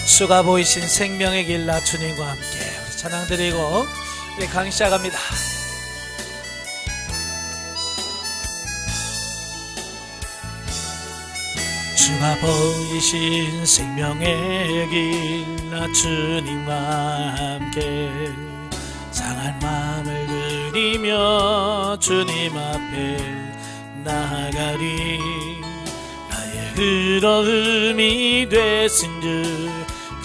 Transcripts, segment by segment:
주가 보이신 생명의 길 나 주님과 함께 우리 찬양 드리고 우리 강의 시작합니다. 주가 보이신 생명의 길 나 주님과 함께 상한 마음을 드리며 주님 앞에 나아가리. 나의 의로움이 되신 주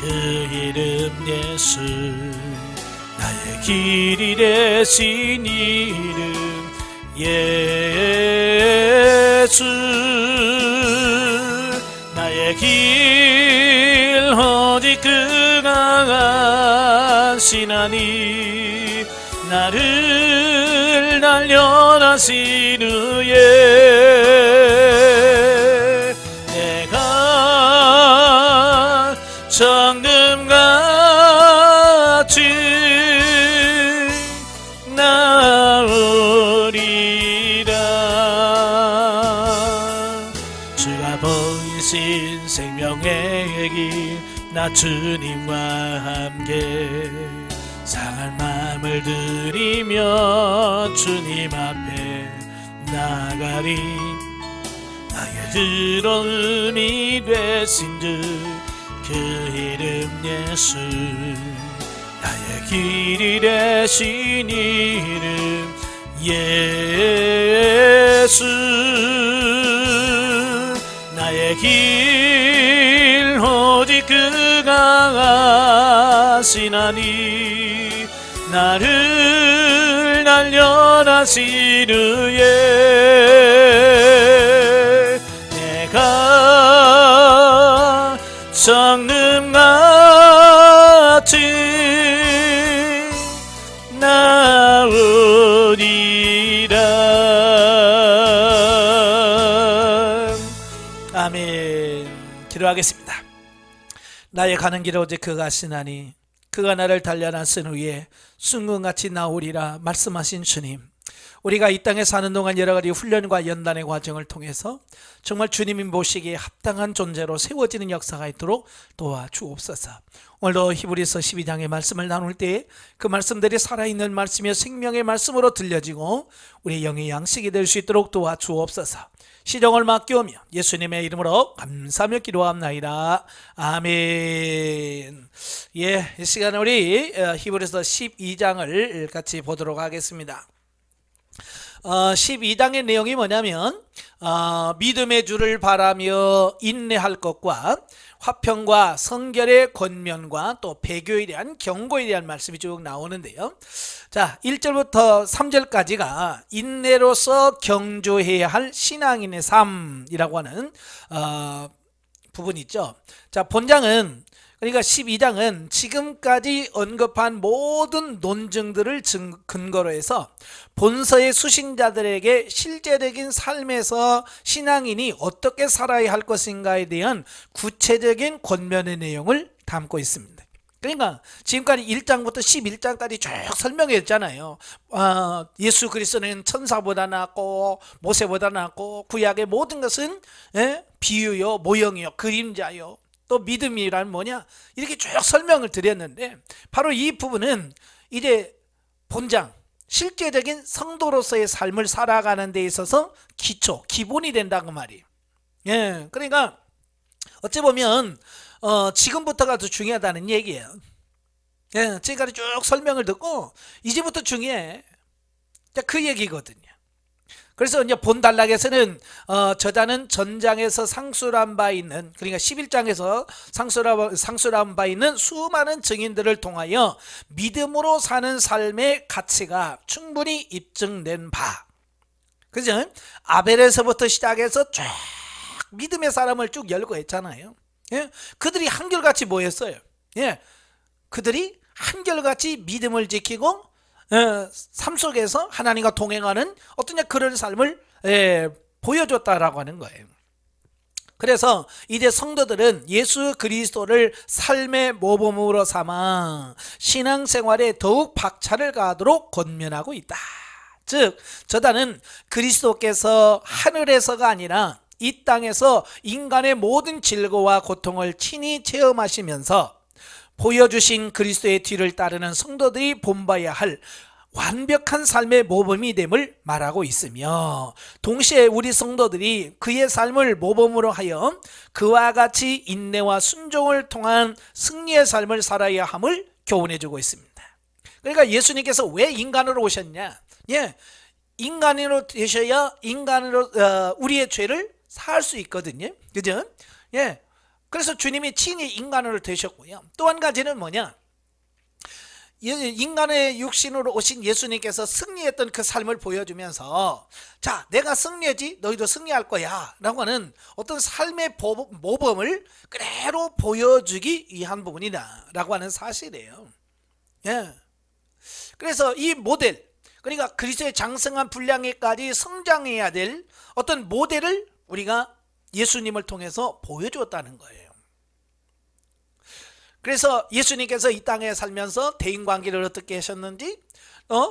그 이름 예수, 나의 길이 되신 이름 예수. 나의 길 오직 그가 하시나니 나를 단련하신 후에 내가 정금같이 나으리라. 주가 보이신 생명의 길 나 주님과 함께 상한 마음을 드리며 주님 앞에 나가리. 나의 의로움이 되신 주 그 이름 예수, 나의 길이 되신 이름 예수. 나의 길 오직 그가 하시나니 나를 단련하신 후에 내가 정금같이 나으리라. 아멘. 기도하겠습니다. 나의 가는 길 오직 그가 하시나니 그가 나를 단련하신 후에 순금같이 나오리라 말씀하신 주님, 우리가 이 땅에 사는 동안 여러 가지 훈련과 연단의 과정을 통해서 정말 주님이 모시기에 합당한 존재로 세워지는 역사가 있도록 도와주옵소서. 오늘도 히브리서 12장의 말씀을 나눌 때 그 말씀들이 살아있는 말씀이며 생명의 말씀으로 들려지고 우리 영의 양식이 될 수 있도록 도와주옵소서. 시정을 맡기오며 예수님의 이름으로 감사하며 기도합나이다. 아멘. 이 시간에 우리 히브리서 12장을 같이 보도록 하겠습니다. 12장의 내용이 뭐냐면 믿음의 주를 바라며 인내할 것과 화평과 성결의 권면과 또 배교에 대한 경고에 대한 말씀이 쭉 나오는데요. 자, 1절부터 3절까지가 인내로서 경주해야 할 신앙인의 삶이라고 하는 부분이 있죠. 자, 본장은 그러니까 12장은 지금까지 언급한 모든 논증들을 근거로 해서 본서의 수신자들에게 실제적인 삶에서 신앙인이 어떻게 살아야 할 것인가에 대한 구체적인 권면의 내용을 담고 있습니다. 그러니까 지금까지 1장부터 11장까지 쭉 설명했잖아요. 예수 그리스도는 천사보다 낫고 모세보다 낫고 구약의 모든 것은 비유요, 모형이요, 그림자요, 또 믿음이란 뭐냐, 이렇게 쭉 설명을 드렸는데 바로 이 부분은 이제 본장, 실제적인 성도로서의 삶을 살아가는 데 있어서 기초, 기본이 된다고 말이에요. 그러니까 어찌 보면 지금부터가 더 중요하다는 얘기예요. 지금까지 쭉 설명을 듣고 이제부터 중요해. 그 얘기거든요. 그래서 이제 본 단락에서는 저자는 전장에서 상술한 바 있는, 그러니까 11장에서 상술한 바 있는 수많은 증인들을 통하여 믿음으로 사는 삶의 가치가 충분히 입증된 바. 그죠? 아벨에서부터 시작해서 쫙 믿음의 사람을 쭉 열고 했잖아요. 그들이 한결같이 뭐였어요? 그들이 한결같이 믿음을 지키고 삶 속에서 하나님과 동행하는 어떤 그런 삶을 보여줬다라고 하는 거예요. 그래서 이제 성도들은 예수 그리스도를 삶의 모범으로 삼아 신앙생활에 더욱 박차를 가하도록 권면하고 있다. 즉 저자는 그리스도께서 하늘에서가 아니라 이 땅에서 인간의 모든 질고와 고통을 친히 체험하시면서 보여주신 그리스도의 뒤를 따르는 성도들이 본받아야 할 완벽한 삶의 모범이 됨을 말하고 있으며, 동시에 우리 성도들이 그의 삶을 모범으로 하여 그와 같이 인내와 순종을 통한 승리의 삶을 살아야 함을 교훈해주고 있습니다. 그러니까 예수님께서 왜 인간으로 오셨냐? 인간으로 되셔야 인간으로 우리의 죄를 사할 수 있거든요. 그죠? 그래서 주님이 친히 인간으로 되셨고요. 또 한 가지는 뭐냐? 인간의 육신으로 오신 예수님께서 승리했던 그 삶을 보여주면서, 자, 내가 승리하지 너희도 승리할 거야 라고 하는 어떤 삶의 모범을 그대로 보여주기 위한 부분이다 라고 하는 사실이에요. 그래서 이 모델, 그러니까 그리스도의 장성한 분량에까지 성장해야 될 어떤 모델을 우리가 예수님을 통해서 보여주었다는 거예요. 그래서 예수님께서 이 땅에 살면서 대인관계를 어떻게 하셨는지,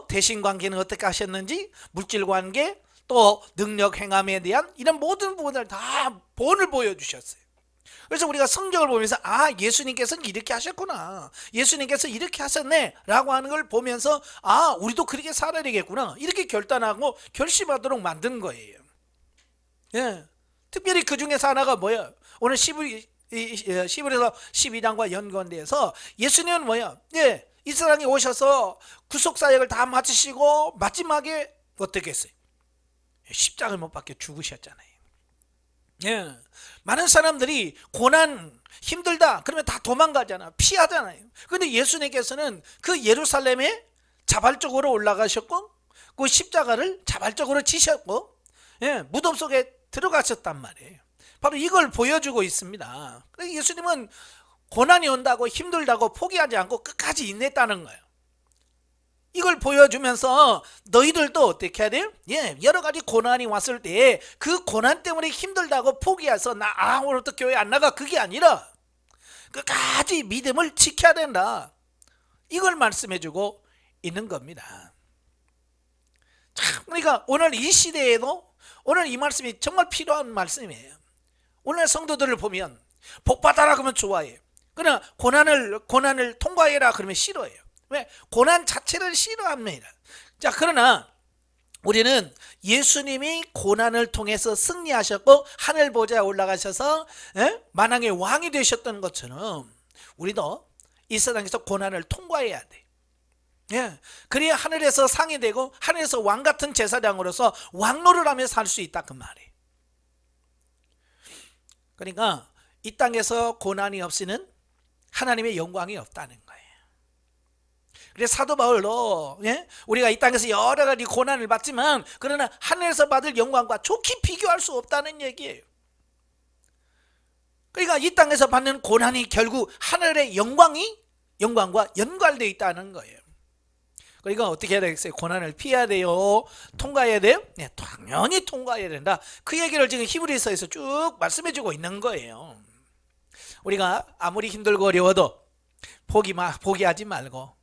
대신관계는 어떻게 하셨는지, 물질관계, 또 능력 행함에 대한 이런 모든 부분을 다 본을 보여주셨어요. 그래서 우리가 성경을 보면서 예수님께서는 이렇게 하셨구나, 예수님께서 이렇게 하셨네 라고 하는 걸 보면서 우리도 그렇게 살아야 되겠구나, 이렇게 결단하고 결심하도록 만든 거예요. 특별히 그 중에서 하나가 뭐예요? 오늘 11에서 12장과 연관돼서 예수님은 뭐야? 이 세상에 오셔서 구속사역을 다 마치시고 마지막에 어떻게 했어요? 십자가를 못 박혀 죽으셨잖아요. 많은 사람들이 고난 힘들다 그러면 다 도망가잖아, 피하잖아요. 그런데 예수님께서는 그 예루살렘에 자발적으로 올라가셨고, 그 십자가를 자발적으로 지셨고, 무덤 속에 들어가셨단 말이에요. 바로 이걸 보여주고 있습니다. 예수님은 고난이 온다고 힘들다고 포기하지 않고 끝까지 인내했다는 거예요. 이걸 보여주면서 너희들도 어떻게 해야 돼요? 여러 가지 고난이 왔을 때 그 고난 때문에 힘들다고 포기해서 오늘부터 교회 안 나가, 그게 아니라 끝까지 믿음을 지켜야 된다, 이걸 말씀해주고 있는 겁니다. 그러니까 오늘 이 시대에도 오늘 이 말씀이 정말 필요한 말씀이에요. 오늘 성도들을 보면 복받아라 그러면 좋아해요. 그러나 고난을 통과해라 그러면 싫어해요. 왜? 고난 자체를 싫어합니다. 자, 그러나 우리는 예수님이 고난을 통해서 승리하셨고 하늘 보좌에 올라가셔서 만왕의 왕이 되셨던 것처럼 우리도 이 세상에서 고난을 통과해야 돼. 그래야 하늘에서 상이 되고 하늘에서 왕 같은 제사장으로서 왕노를 하며 살 수 있다, 그 말이에요. 그러니까 이 땅에서 고난이 없이는 하나님의 영광이 없다는 거예요. 그래서 사도 바울도 우리가 이 땅에서 여러 가지 고난을 받지만 그러나 하늘에서 받을 영광과 좋게 비교할 수 없다는 얘기예요. 그러니까 이 땅에서 받는 고난이 결국 하늘의 영광과 연관되어 있다는 거예요. 그러니까 어떻게 해야 되겠어요? 고난을 피해야 돼요? 통과해야 돼요? 당연히 통과해야 된다. 그 얘기를 지금 히브리서에서 쭉 말씀해주고 있는 거예요. 우리가 아무리 힘들고 어려워도 포기하지 말고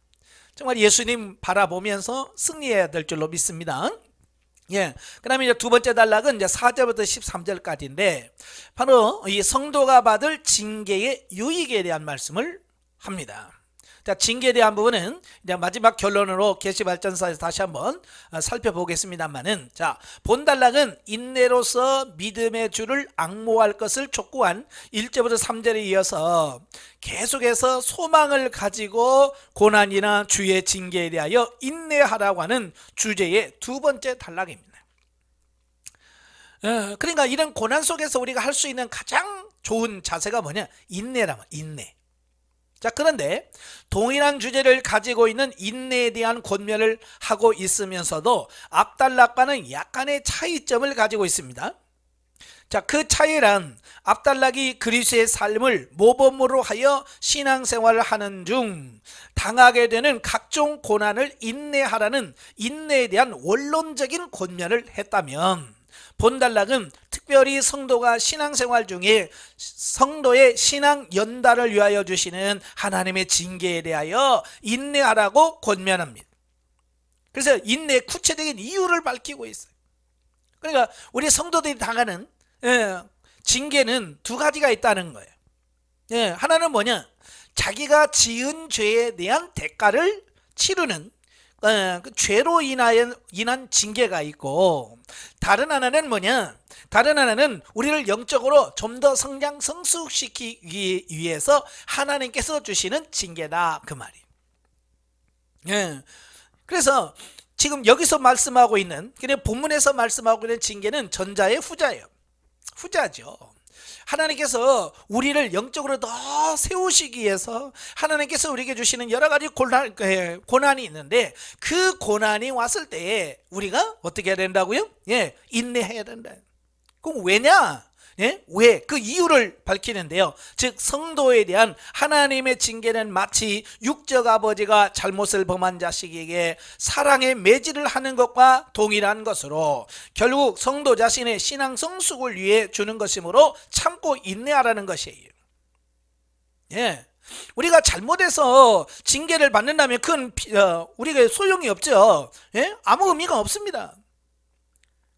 정말 예수님 바라보면서 승리해야 될 줄로 믿습니다. 그 다음에 이제 두 번째 단락은 이제 4절부터 13절까지인데 바로 이 성도가 받을 징계의 유익에 대한 말씀을 합니다. 자, 징계에 대한 부분은 이제 마지막 결론으로 계시발전서에서 다시 한번 살펴보겠습니다만은, 자, 본 단락은 인내로서 믿음의 주를 앙모할 것을 촉구한 1절부터 3절에 이어서 계속해서 소망을 가지고 고난이나 주의 징계에 대하여 인내하라고 하는 주제의 두 번째 단락입니다. 그러니까 이런 고난 속에서 우리가 할 수 있는 가장 좋은 자세가 뭐냐? 인내라면 인내. 자, 그런데 동일한 주제를 가지고 있는 인내에 대한 권면을 하고 있으면서도 앞단락과는 약간의 차이점을 가지고 있습니다. 자, 그 차이란 앞단락이 그리스도의 삶을 모범으로 하여 신앙생활을 하는 중 당하게 되는 각종 고난을 인내하라는 인내에 대한 원론적인 권면을 했다면, 본단락은 특별히 성도가 신앙생활 중에 성도의 신앙 연단을 위하여 주시는 하나님의 징계에 대하여 인내하라고 권면합니다. 그래서 인내의 구체적인 이유를 밝히고 있어요. 그러니까 우리 성도들이 당하는 예, 징계는 두 가지가 있다는 거예요. 예, 하나는 뭐냐? 자기가 지은 죄에 대한 대가를 치르는 그 죄로 인한 징계가 있고, 다른 하나는 뭐냐? 다른 하나는 우리를 영적으로 좀 더 성장 성숙시키기 위해서 하나님께서 주시는 징계다 그 말이에요. 예. 그래서 지금 여기서 말씀하고 있는, 그냥 본문에서 말씀하고 있는 징계는 전자의 후자예요. 후자죠. 하나님께서 우리를 영적으로 더 세우시기 위해서 하나님께서 우리에게 주시는 여러 가지 고난이 있는데, 그 고난이 왔을 때에 우리가 어떻게 해야 된다고요? 예, 인내해야 된다. 그럼 왜냐? 예? 왜? 그 이유를 밝히는데요. 즉 성도에 대한 하나님의 징계는 마치 육적 아버지가 잘못을 범한 자식에게 사랑의 매질을 하는 것과 동일한 것으로 결국 성도 자신의 신앙 성숙을 위해 주는 것이므로 참고 인내하라는 것이에요. 예. 우리가 잘못해서 징계를 받는다면 그건 우리가 소용이 없죠. 예? 아무 의미가 없습니다.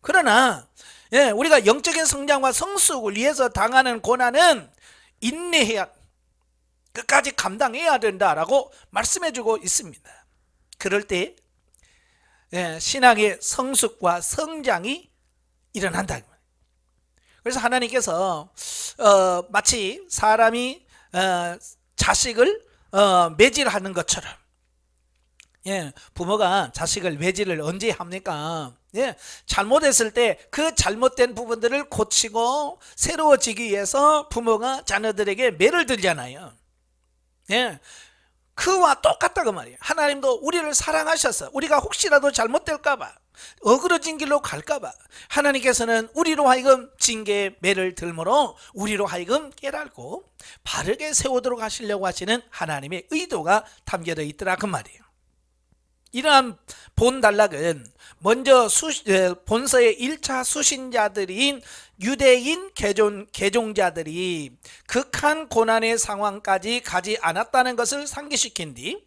그러나 예, 우리가 영적인 성장과 성숙을 위해서 당하는 고난은 인내해야, 끝까지 감당해야 된다라고 말씀해주고 있습니다. 그럴 때 예, 신앙의 성숙과 성장이 일어난다. 그래서 하나님께서 마치 사람이 자식을 매질하는 것처럼, 예, 부모가 자식을 매질을 언제 합니까? 예, 잘못했을 때 그 잘못된 부분들을 고치고 새로워지기 위해서 부모가 자녀들에게 매를 들잖아요. 예, 그와 똑같다 그 말이에요. 하나님도 우리를 사랑하셔서 우리가 혹시라도 잘못될까봐, 어그러진 길로 갈까봐 하나님께서는 우리로 하여금 징계의 매를 들므로 우리로 하여금 깨닫고 바르게 세우도록 하시려고 하시는 하나님의 의도가 담겨져 있더라 그 말이에요. 이러한 본단락은 먼저 본서의 1차 수신자들인 유대인 개종자들이 극한 고난의 상황까지 가지 않았다는 것을 상기시킨 뒤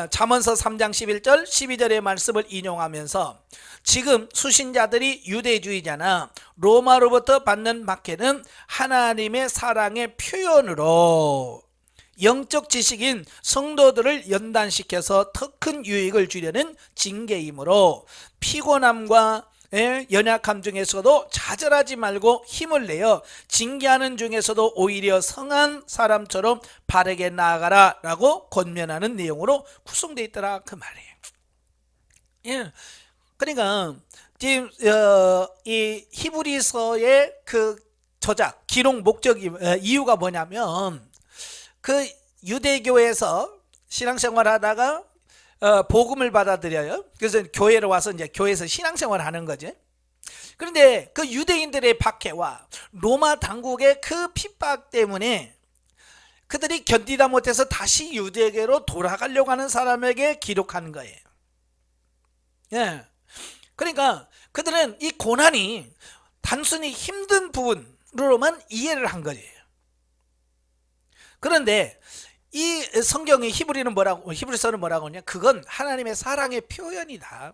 잠언서 3장 11절 12절의 말씀을 인용하면서 지금 수신자들이 유대주의자나 로마로부터 받는 박해는 하나님의 사랑의 표현으로 영적 지식인 성도들을 연단시켜서 더 큰 유익을 주려는 징계이므로 피곤함과 연약함 중에서도 좌절하지 말고 힘을 내어 징계하는 중에서도 오히려 성한 사람처럼 바르게 나아가라 라고 권면하는 내용으로 구성되어 있더라 그 말이에요. 예, 그러니까 지금 이 히브리서의 그 저작 기록 목적이 이유가 뭐냐면, 그 유대교에서 신앙생활 하다가 복음을 받아들여요. 그래서 교회로 와서 이제 교회에서 신앙생활을 하는 거지. 그런데 그 유대인들의 박해와 로마 당국의 그 핍박 때문에 그들이 견디다 못해서 다시 유대교로 돌아가려고 하는 사람에게 기록한 거예요. 예. 그러니까 그들은 이 고난이 단순히 힘든 부분으로만 이해를 한 거예요. 그런데 이 성경의 히브리서는 뭐라고 하냐? 그건 하나님의 사랑의 표현이다.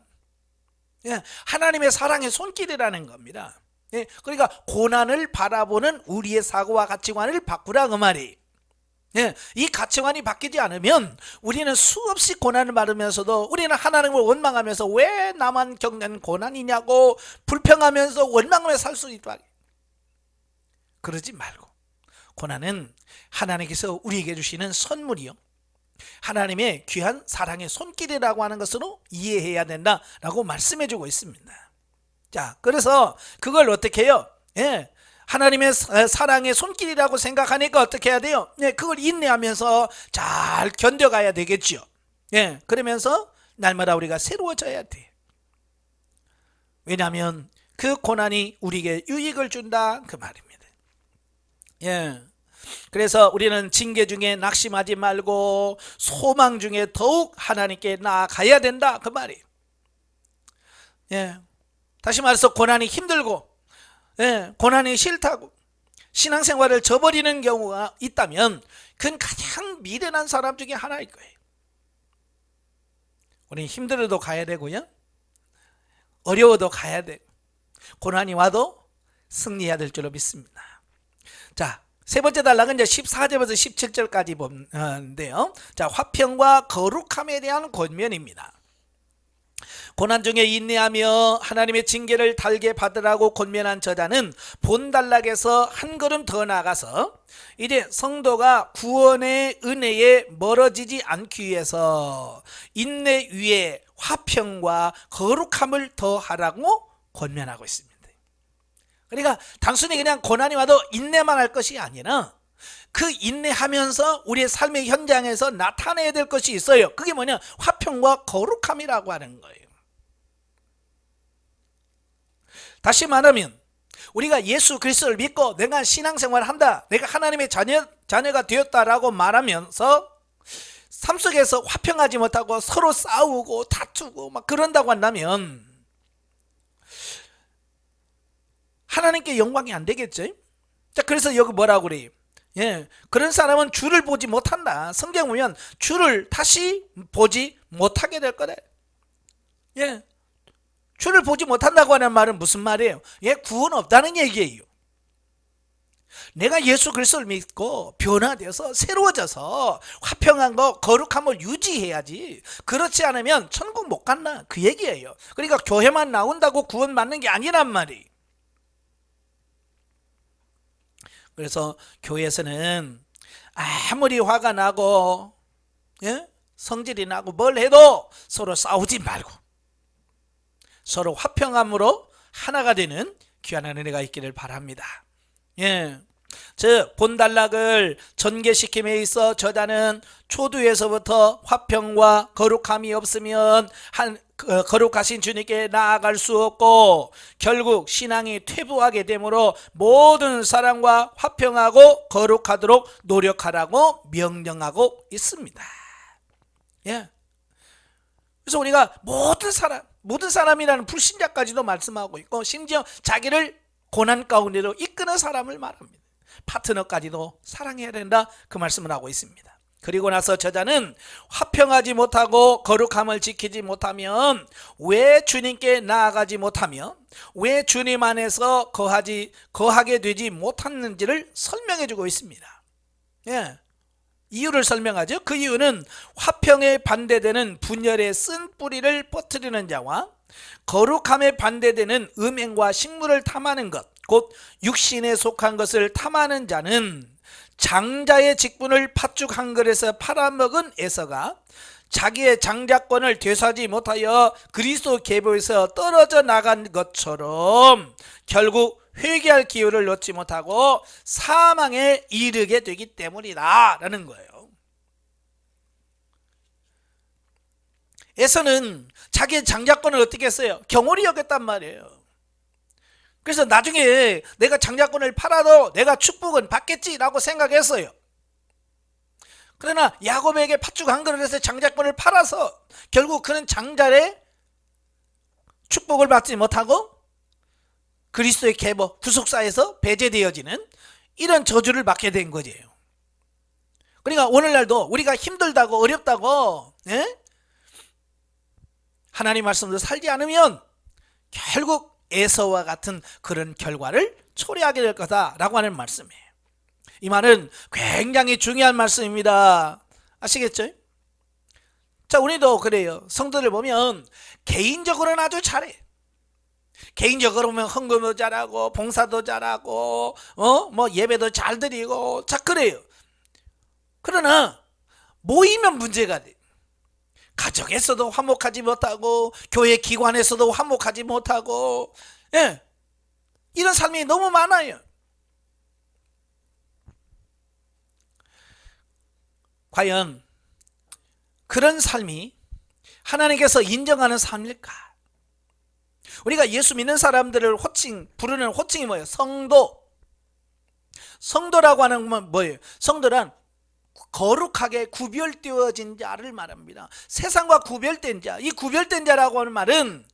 예, 하나님의 사랑의 손길이라는 겁니다. 예, 그러니까 고난을 바라보는 우리의 사고와 가치관을 바꾸라 그 말이. 예, 이 가치관이 바뀌지 않으면 우리는 수없이 고난을 받으면서도 우리는 하나님을 원망하면서 왜 나만 겪는 고난이냐고 불평하면서 원망하며 살 수 있다. 그러지 말고, 고난은 하나님께서 우리에게 주시는 선물이요, 하나님의 귀한 사랑의 손길이라고 하는 것으로 이해해야 된다라고 말씀해주고 있습니다. 자, 그래서 그걸 어떻게 해요? 예, 하나님의 사랑의 손길이라고 생각하니까 어떻게 해야 돼요? 예, 그걸 인내하면서 잘 견뎌가야 되겠죠. 예, 그러면서 날마다 우리가 새로워져야 돼. 왜냐하면 그 고난이 우리에게 유익을 준다 그 말입니다. 예. 그래서 우리는 징계 중에 낙심하지 말고 소망 중에 더욱 하나님께 나아가야 된다 그 말이에요. 예. 다시 말해서 고난이 힘들고, 예, 고난이 싫다고 신앙생활을 저버리는 경우가 있다면 그건 가장 미련한 사람 중에 하나일 거예요. 우리는 힘들어도 가야 되고요, 어려워도 가야 돼. 고난이 와도 승리해야 될 줄로 믿습니다. 자, 세 번째 단락은 이제 14절부터 17절까지 보는데요. 자, 화평과 거룩함에 대한 권면입니다. 고난 중에 인내하며 하나님의 징계를 달게 받으라고 권면한 저자는 본 단락에서 한 걸음 더 나아가서 이제 성도가 구원의 은혜에 멀어지지 않기 위해서 인내 위에 화평과 거룩함을 더하라고 권면하고 있습니다. 그러니까 단순히 그냥 고난이 와도 인내만 할 것이 아니라 그 인내하면서 우리의 삶의 현장에서 나타내야 될 것이 있어요. 그게 뭐냐? 화평과 거룩함이라고 하는 거예요. 다시 말하면 우리가 예수 그리스도를 믿고 내가 신앙생활을 한다, 내가 하나님의 자녀가 되었다라고 말하면서 삶 속에서 화평하지 못하고 서로 싸우고 다투고 막 그런다고 한다면 하나님께 영광이 안 되겠죠. 자, 그래서 여기 뭐라고 그래요? 예, 그런 사람은 주를 보지 못한다. 성경 보면 주를 다시 보지 못하게 될 거래. 예, 주를 보지 못한다고 하는 말은 무슨 말이에요? 예, 구원 없다는 얘기예요. 내가 예수 그리스도를 믿고 변화되어서 새로워져서 화평한 거 거룩함을 유지해야지. 그렇지 않으면 천국 못 간다, 그 얘기예요. 그러니까 교회만 나온다고 구원 받는 게 아니란 말이에요. 그래서 교회에서는 아무리 화가 나고 예? 성질이 나고 뭘 해도 서로 싸우지 말고 서로 화평함으로 하나가 되는 귀한 은혜가 있기를 바랍니다. 예, 즉 본단락을 전개시킴에 있어 저자는 초두에서부터 화평과 거룩함이 없으면 거룩하신 주님께 나아갈 수 없고 결국 신앙이 퇴보하게 되므로 모든 사람과 화평하고 거룩하도록 노력하라고 명령하고 있습니다. 예. 그래서 우리가 모든 사람이라는 불신자까지도 말씀하고 있고 심지어 자기를 고난 가운데로 이끄는 사람을 말합니다. 파트너까지도 사랑해야 된다, 그 말씀을 하고 있습니다. 그리고 나서 저자는 화평하지 못하고 거룩함을 지키지 못하면 왜 주님께 나아가지 못하며 왜 주님 안에서 거하게 되지 못하는지를 설명해 주고 있습니다. 예, 이유를 설명하죠. 그 이유는 화평에 반대되는 분열의 쓴 뿌리를 퍼뜨리는 자와 거룩함에 반대되는 음행과 식물을 탐하는 것, 곧 육신에 속한 것을 탐하는 자는 장자의 직분을 팥죽 한 그릇에 팔아먹은 에서가 자기의 장자권을 되찾지 못하여 그리스도 계보에서 떨어져 나간 것처럼 결국 회개할 기회를 얻지 못하고 사망에 이르게 되기 때문이다 라는 거예요. 에서는 자기의 장자권을 어떻게 했어요? 경홀히 여겼단 말이에요. 그래서 나중에 내가 장자권을 팔아도 내가 축복은 받겠지라고 생각했어요. 그러나 야곱에게 팥죽 한 그릇에서 장자권을 팔아서 결국 그는 장자의 축복을 받지 못하고 그리스도의 계보 구속사에서 배제되어지는 이런 저주를 받게 된 거예요. 그러니까 오늘날도 우리가 힘들다고 어렵다고 하나님 말씀대로 살지 않으면 결국 에서와 같은 그런 결과를 초래하게 될 거다라고 하는 말씀이에요. 이 말은 굉장히 중요한 말씀입니다. 아시겠죠? 자, 우리도 그래요. 성도들 보면 개인적으로는 아주 잘해. 개인적으로 보면 헌금도 잘하고 봉사도 잘하고 뭐 예배도 잘 드리고 자 그래요. 그러나 모이면 문제가 돼. 가정에서도 화목하지 못하고 교회 기관에서도 화목하지 못하고 예, 이런 삶이 너무 많아요. 과연 그런 삶이 하나님께서 인정하는 삶일까? 우리가 예수 믿는 사람들을 부르는 호칭이 뭐예요? 성도라고 하는 건 뭐예요? 성도란 거룩하게 구별되어진 자를 말합니다. 세상과 구별된 자, 이 구별된 자라고 하는 말은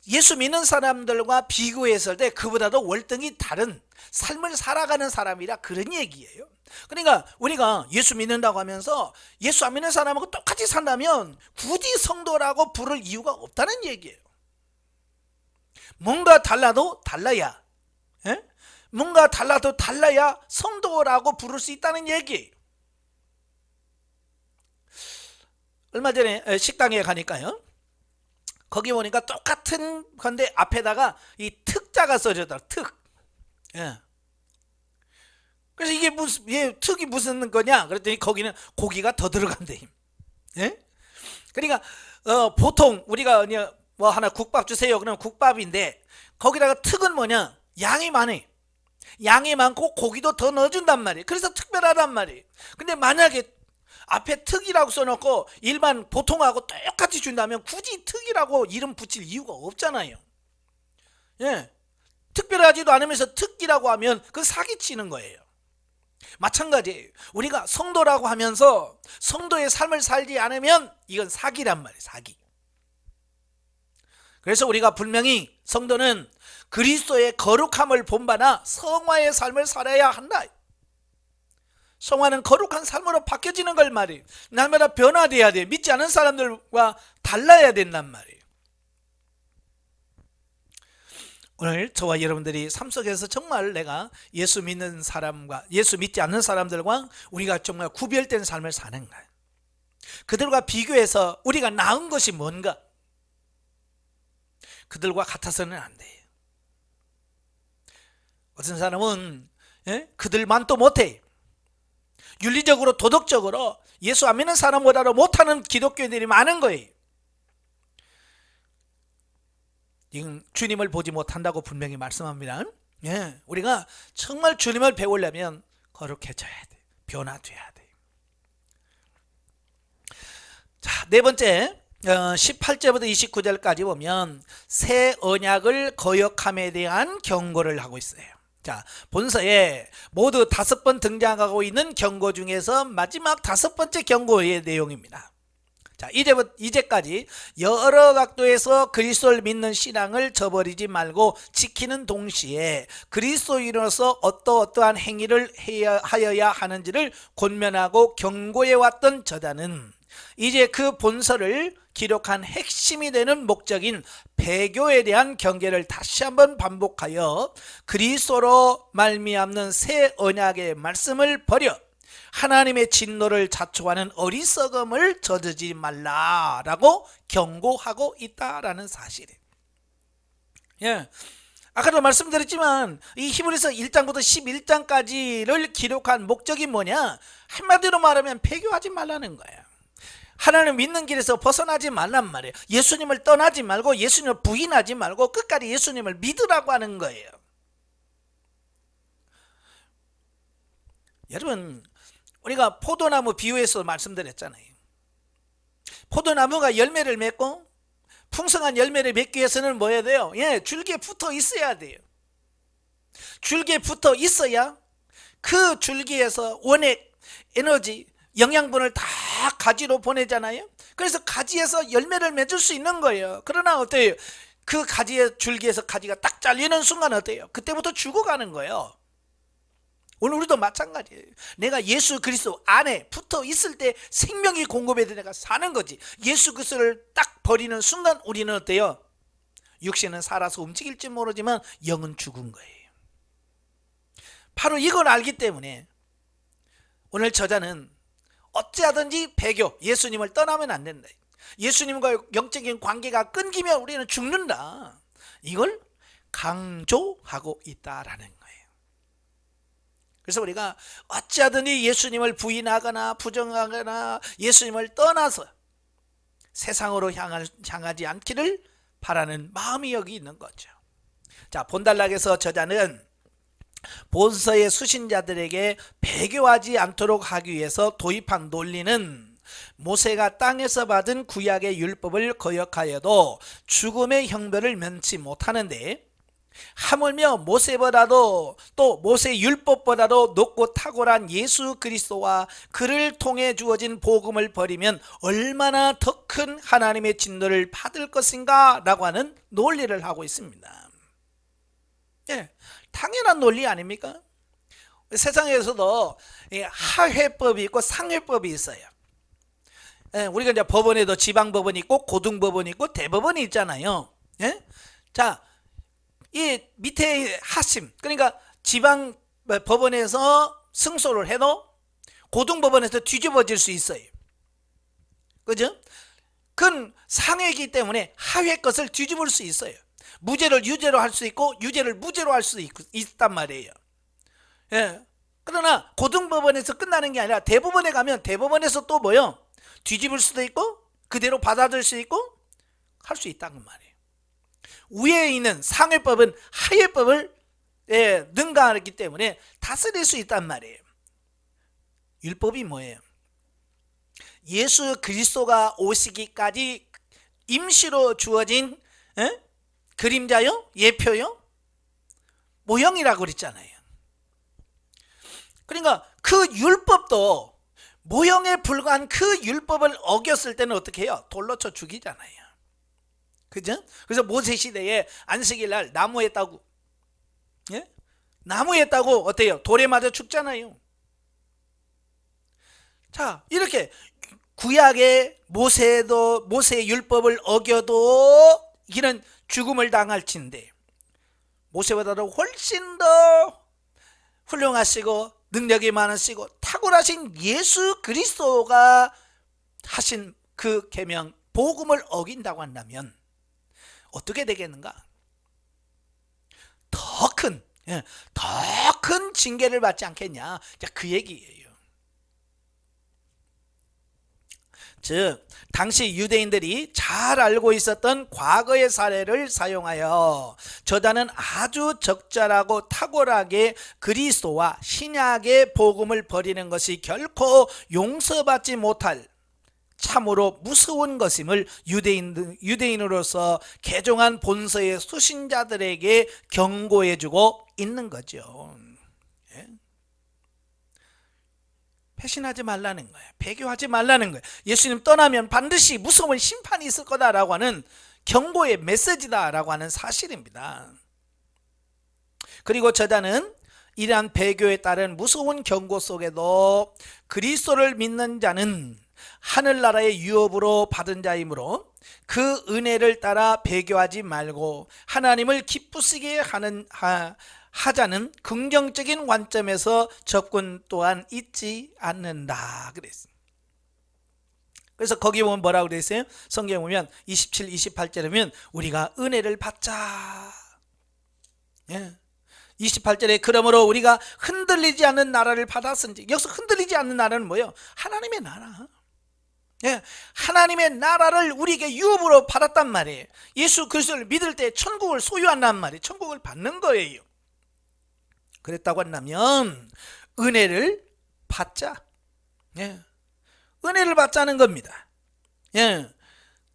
예수 믿는 사람들과 비교했을 때 그보다도 월등히 다른 삶을 살아가는 사람이라 그런 얘기예요. 그러니까 우리가 예수 믿는다고 하면서 예수 안 믿는 사람하고 똑같이 산다면 굳이 성도라고 부를 이유가 없다는 얘기예요. 뭔가 달라도 달라야 예? 뭔가 달라도 달라야 성도라고 부를 수 있다는 얘기예요. 얼마 전에 식당에 가니까요, 거기 보니까 똑같은 건데 앞에다가 이 특자가 써졌다. 특. 예. 그래서 이게 무슨, 특이 무슨 거냐 그랬더니 거기는 고기가 더 들어간대. 예? 그러니까 보통 우리가 뭐 하나 국밥 주세요 그러면 국밥인데, 거기다가 특은 뭐냐, 양이 많아. 양이 많고 고기도 더 넣어준단 말이에요. 그래서 특별하단 말이에요. 근데 만약에 앞에 특이라고 써놓고 일반 보통하고 똑같이 준다면 굳이 특이라고 이름 붙일 이유가 없잖아요. 예, 특별하지도 않으면서 특기라고 하면 그 사기치는 거예요. 마찬가지예요. 우리가 성도라고 하면서 성도의 삶을 살지 않으면 이건 사기란 말이에요. 사기. 그래서 우리가 분명히 성도는 그리스도의 거룩함을 본받아 성화의 삶을 살아야 한다. 성화는 거룩한 삶으로 바뀌어지는 걸 말이에요. 날마다 변화돼야 돼요. 믿지 않은 사람들과 달라야 된단 말이에요. 오늘 저와 여러분들이 삶 속에서 정말 내가 예수 믿는 사람과 예수 믿지 않는 사람들과 우리가 정말 구별된 삶을 사는가, 그들과 비교해서 우리가 나은 것이 뭔가, 그들과 같아서는 안 돼요. 어떤 사람은 그들만 또 못해. 윤리적으로 도덕적으로 예수 안 믿는 사람보다도 못하는 기독교인들이 많은 거예요. 이건 주님을 보지 못한다고 분명히 말씀합니다. 우리가 정말 주님을 배우려면 거룩해져야 돼. 변화돼야 돼. 자, 네 번째 18절부터 29절까지 보면 새 언약을 거역함에 대한 경고를 하고 있어요. 자, 본서에 모두 5번 등장하고 있는 경고 중에서 마지막 5번째 경고의 내용입니다. 자, 이제까지 여러 각도에서 그리스도를 믿는 신앙을 저버리지 말고 지키는 동시에 그리스도인으로서 어떠한 행위를 하여야 하는지를 권면하고 경고해왔던 저자는 이제 그 본서를 기록한 핵심이 되는 목적인 배교에 대한 경계를 다시 한번 반복하여 그리스도로 말미암는 새 언약의 말씀을 버려 하나님의 진노를 자초하는 어리석음을 저지르지 말라라고 경고하고 있다라는 사실이에요. 아까도 말씀드렸지만 이 히브리서 1장부터 11장까지를 기록한 목적이 뭐냐, 한마디로 말하면 배교하지 말라는 거예요. 하나님 믿는 길에서 벗어나지 말란 말이에요. 예수님을 떠나지 말고 예수님을 부인하지 말고 끝까지 예수님을 믿으라고 하는 거예요. 여러분, 우리가 포도나무 비유해서 말씀드렸잖아요. 포도나무가 열매를 맺고 풍성한 열매를 맺기 위해서는 뭐 해야 돼요? 줄기에 붙어 있어야 돼요. 줄기에 붙어 있어야 그 줄기에서 원액, 에너지, 영양분을 다 가지로 보내잖아요. 그래서 가지에서 열매를 맺을 수 있는 거예요. 그러나 어때요? 그 가지의 줄기에서 가지가 딱 잘리는 순간 어때요? 그때부터 죽어가는 거예요. 오늘 우리도 마찬가지예요. 내가 예수 그리스도 안에 붙어 있을 때 생명이 공급해서 내가 사는 거지. 예수 그리스도를 딱 버리는 순간 우리는 어때요? 육신은 살아서 움직일지 모르지만 영은 죽은 거예요. 바로 이걸 알기 때문에 오늘 저자는 어찌하든지 배교, 예수님을 떠나면 안 된다. 예수님과 영적인 관계가 끊기면 우리는 죽는다. 이걸 강조하고 있다라는 거예요. 그래서 우리가 어찌하든지 예수님을 부인하거나 부정하거나 예수님을 떠나서 세상으로 향하지 않기를 바라는 마음이 여기 있는 거죠. 자, 본단락에서 저자는 본서의 수신자들에게 배교하지 않도록 하기 위해서 도입한 논리는 모세가 땅에서 받은 구약의 율법을 거역하여도 죽음의 형벌을 면치 못하는데, 하물며 모세보다도 또 모세 율법보다도 높고 탁월한 예수 그리스도와 그를 통해 주어진 복음을 버리면 얼마나 더 큰 하나님의 진노를 받을 것인가 라고 하는 논리를 하고 있습니다. 당연한 논리 아닙니까? 세상에서도 하회법이 있고 상회법이 있어요. 우리가 이제 법원에도 지방법원이 있고 고등법원이 있고 대법원이 있잖아요. 자, 이 밑에 하심, 그러니까 지방 법원에서 승소를 해도 고등법원에서 뒤집어질 수 있어요. 그죠? 그건 상해이기 때문에 하회 것을 뒤집을 수 있어요. 무죄를 유죄로 할 수 있고 유죄를 무죄로 할 수 있단 말이에요. 예. 그러나 고등법원에서 끝나는 게 아니라 대법원에 가면 대법원에서 또 뭐요? 뒤집을 수도 있고 그대로 받아들일 수 있고 할 수 있다는 말이에요. 위에 있는 상해법은 하해법을 능가하기 때문에 다스릴 수 있단 말이에요. 율법이 뭐예요? 예수 그리스도가 오시기까지 임시로 주어진 그림자요? 예표요? 모형이라고 그랬잖아요. 그러니까 그 율법도 모형에 불과한 그 율법을 어겼을 때는 어떻게 해요? 돌로 쳐 죽이잖아요. 그죠? 그래서 모세 시대에 안식일 날 나무에 따고, 예? 나무에 따고 어때요? 돌에 맞아 죽잖아요. 자, 이렇게 구약의 모세의 율법을 어겨도 이는 죽음을 당할진데 모세보다도 훨씬 더 훌륭하시고 능력이 많으시고 탁월하신 예수 그리스도가 하신 그 계명 복음을 어긴다고 한다면 어떻게 되겠는가? 더 큰 징계를 받지 않겠냐? 그 얘기예요. 즉 당시 유대인들이 잘 알고 있었던 과거의 사례를 사용하여 저자는 아주 적절하고 탁월하게 그리스도와 신약의 복음을 버리는 것이 결코 용서받지 못할 참으로 무서운 것임을 유대인으로서 개종한 본서의 수신자들에게 경고해주고 있는 거죠. 배신하지 말라는 거예요. 배교하지 말라는 거예요. 예수님 떠나면 반드시 무서운 심판이 있을 거다라고 하는 경고의 메시지다라고 하는 사실입니다. 그리고 저자는 이러한 배교에 따른 무서운 경고 속에도 그리스도를 믿는 자는 하늘나라의 유업으로 받은 자이므로 그 은혜를 따라 배교하지 말고 하나님을 기쁘시게 하자는 긍정적인 관점에서 접근 또한 잊지 않는다 그랬어요. 그래서 거기 보면 뭐라고 그랬어요? 성경에 보면 27, 28절에 보면 우리가 은혜를 받자. 28절에 그러므로 우리가 흔들리지 않는 나라를 받았은지. 여기서 흔들리지 않는 나라는 뭐예요? 하나님의 나라. 하나님의 나라를 우리에게 유업으로 받았단 말이에요. 예수 그리스도를 믿을 때 천국을 소유한단 말이에요. 천국을 받는 거예요. 그랬다고 한다면 은혜를 받자. 은혜를 받자는 겁니다.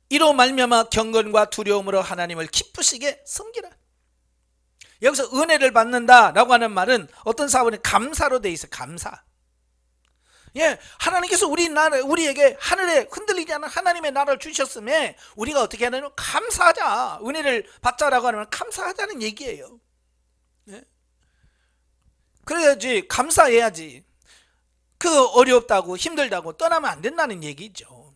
이로 말미암아 경건과 두려움으로 하나님을 기쁘시게 섬기라. 여기서 은혜를 받는다라고 하는 말은 어떤 사람은 감사로 돼 있어요. 감사. 하나님께서 우리에게 하늘에 흔들리지 않는 하나님의 나라를 주셨음에 우리가 어떻게 하냐면 감사하자. 은혜를 받자라고 하면 감사하자는 얘기예요. 그래야지, 감사해야지. 그 어렵다고 힘들다고 떠나면 안 된다는 얘기죠.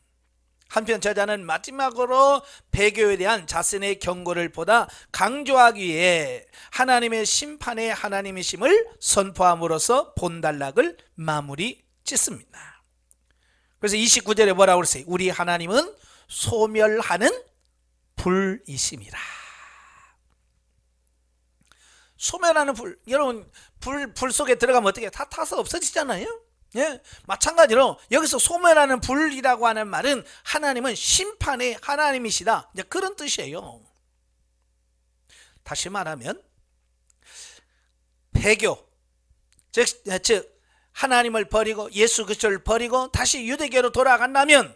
한편 저자는 마지막으로 배교에 대한 자신의 경고를 보다 강조하기 위해 하나님의 심판의 하나님이심을 선포함으로써 본단락을 마무리 짓습니다. 그래서 29절에 뭐라고 그랬어요? 우리 하나님은 소멸하는 불이심이라. 소멸하는 불. 여러분 불 속에 들어가면 어떻게 다 타서 없어지잖아요. 마찬가지로 여기서 소멸하는 불이라고 하는 말은 하나님은 심판의 하나님이시다, 이제 그런 뜻이에요. 다시 말하면 배교, 즉 하나님을 버리고 예수 그리스도를 버리고 다시 유대교로 돌아간다면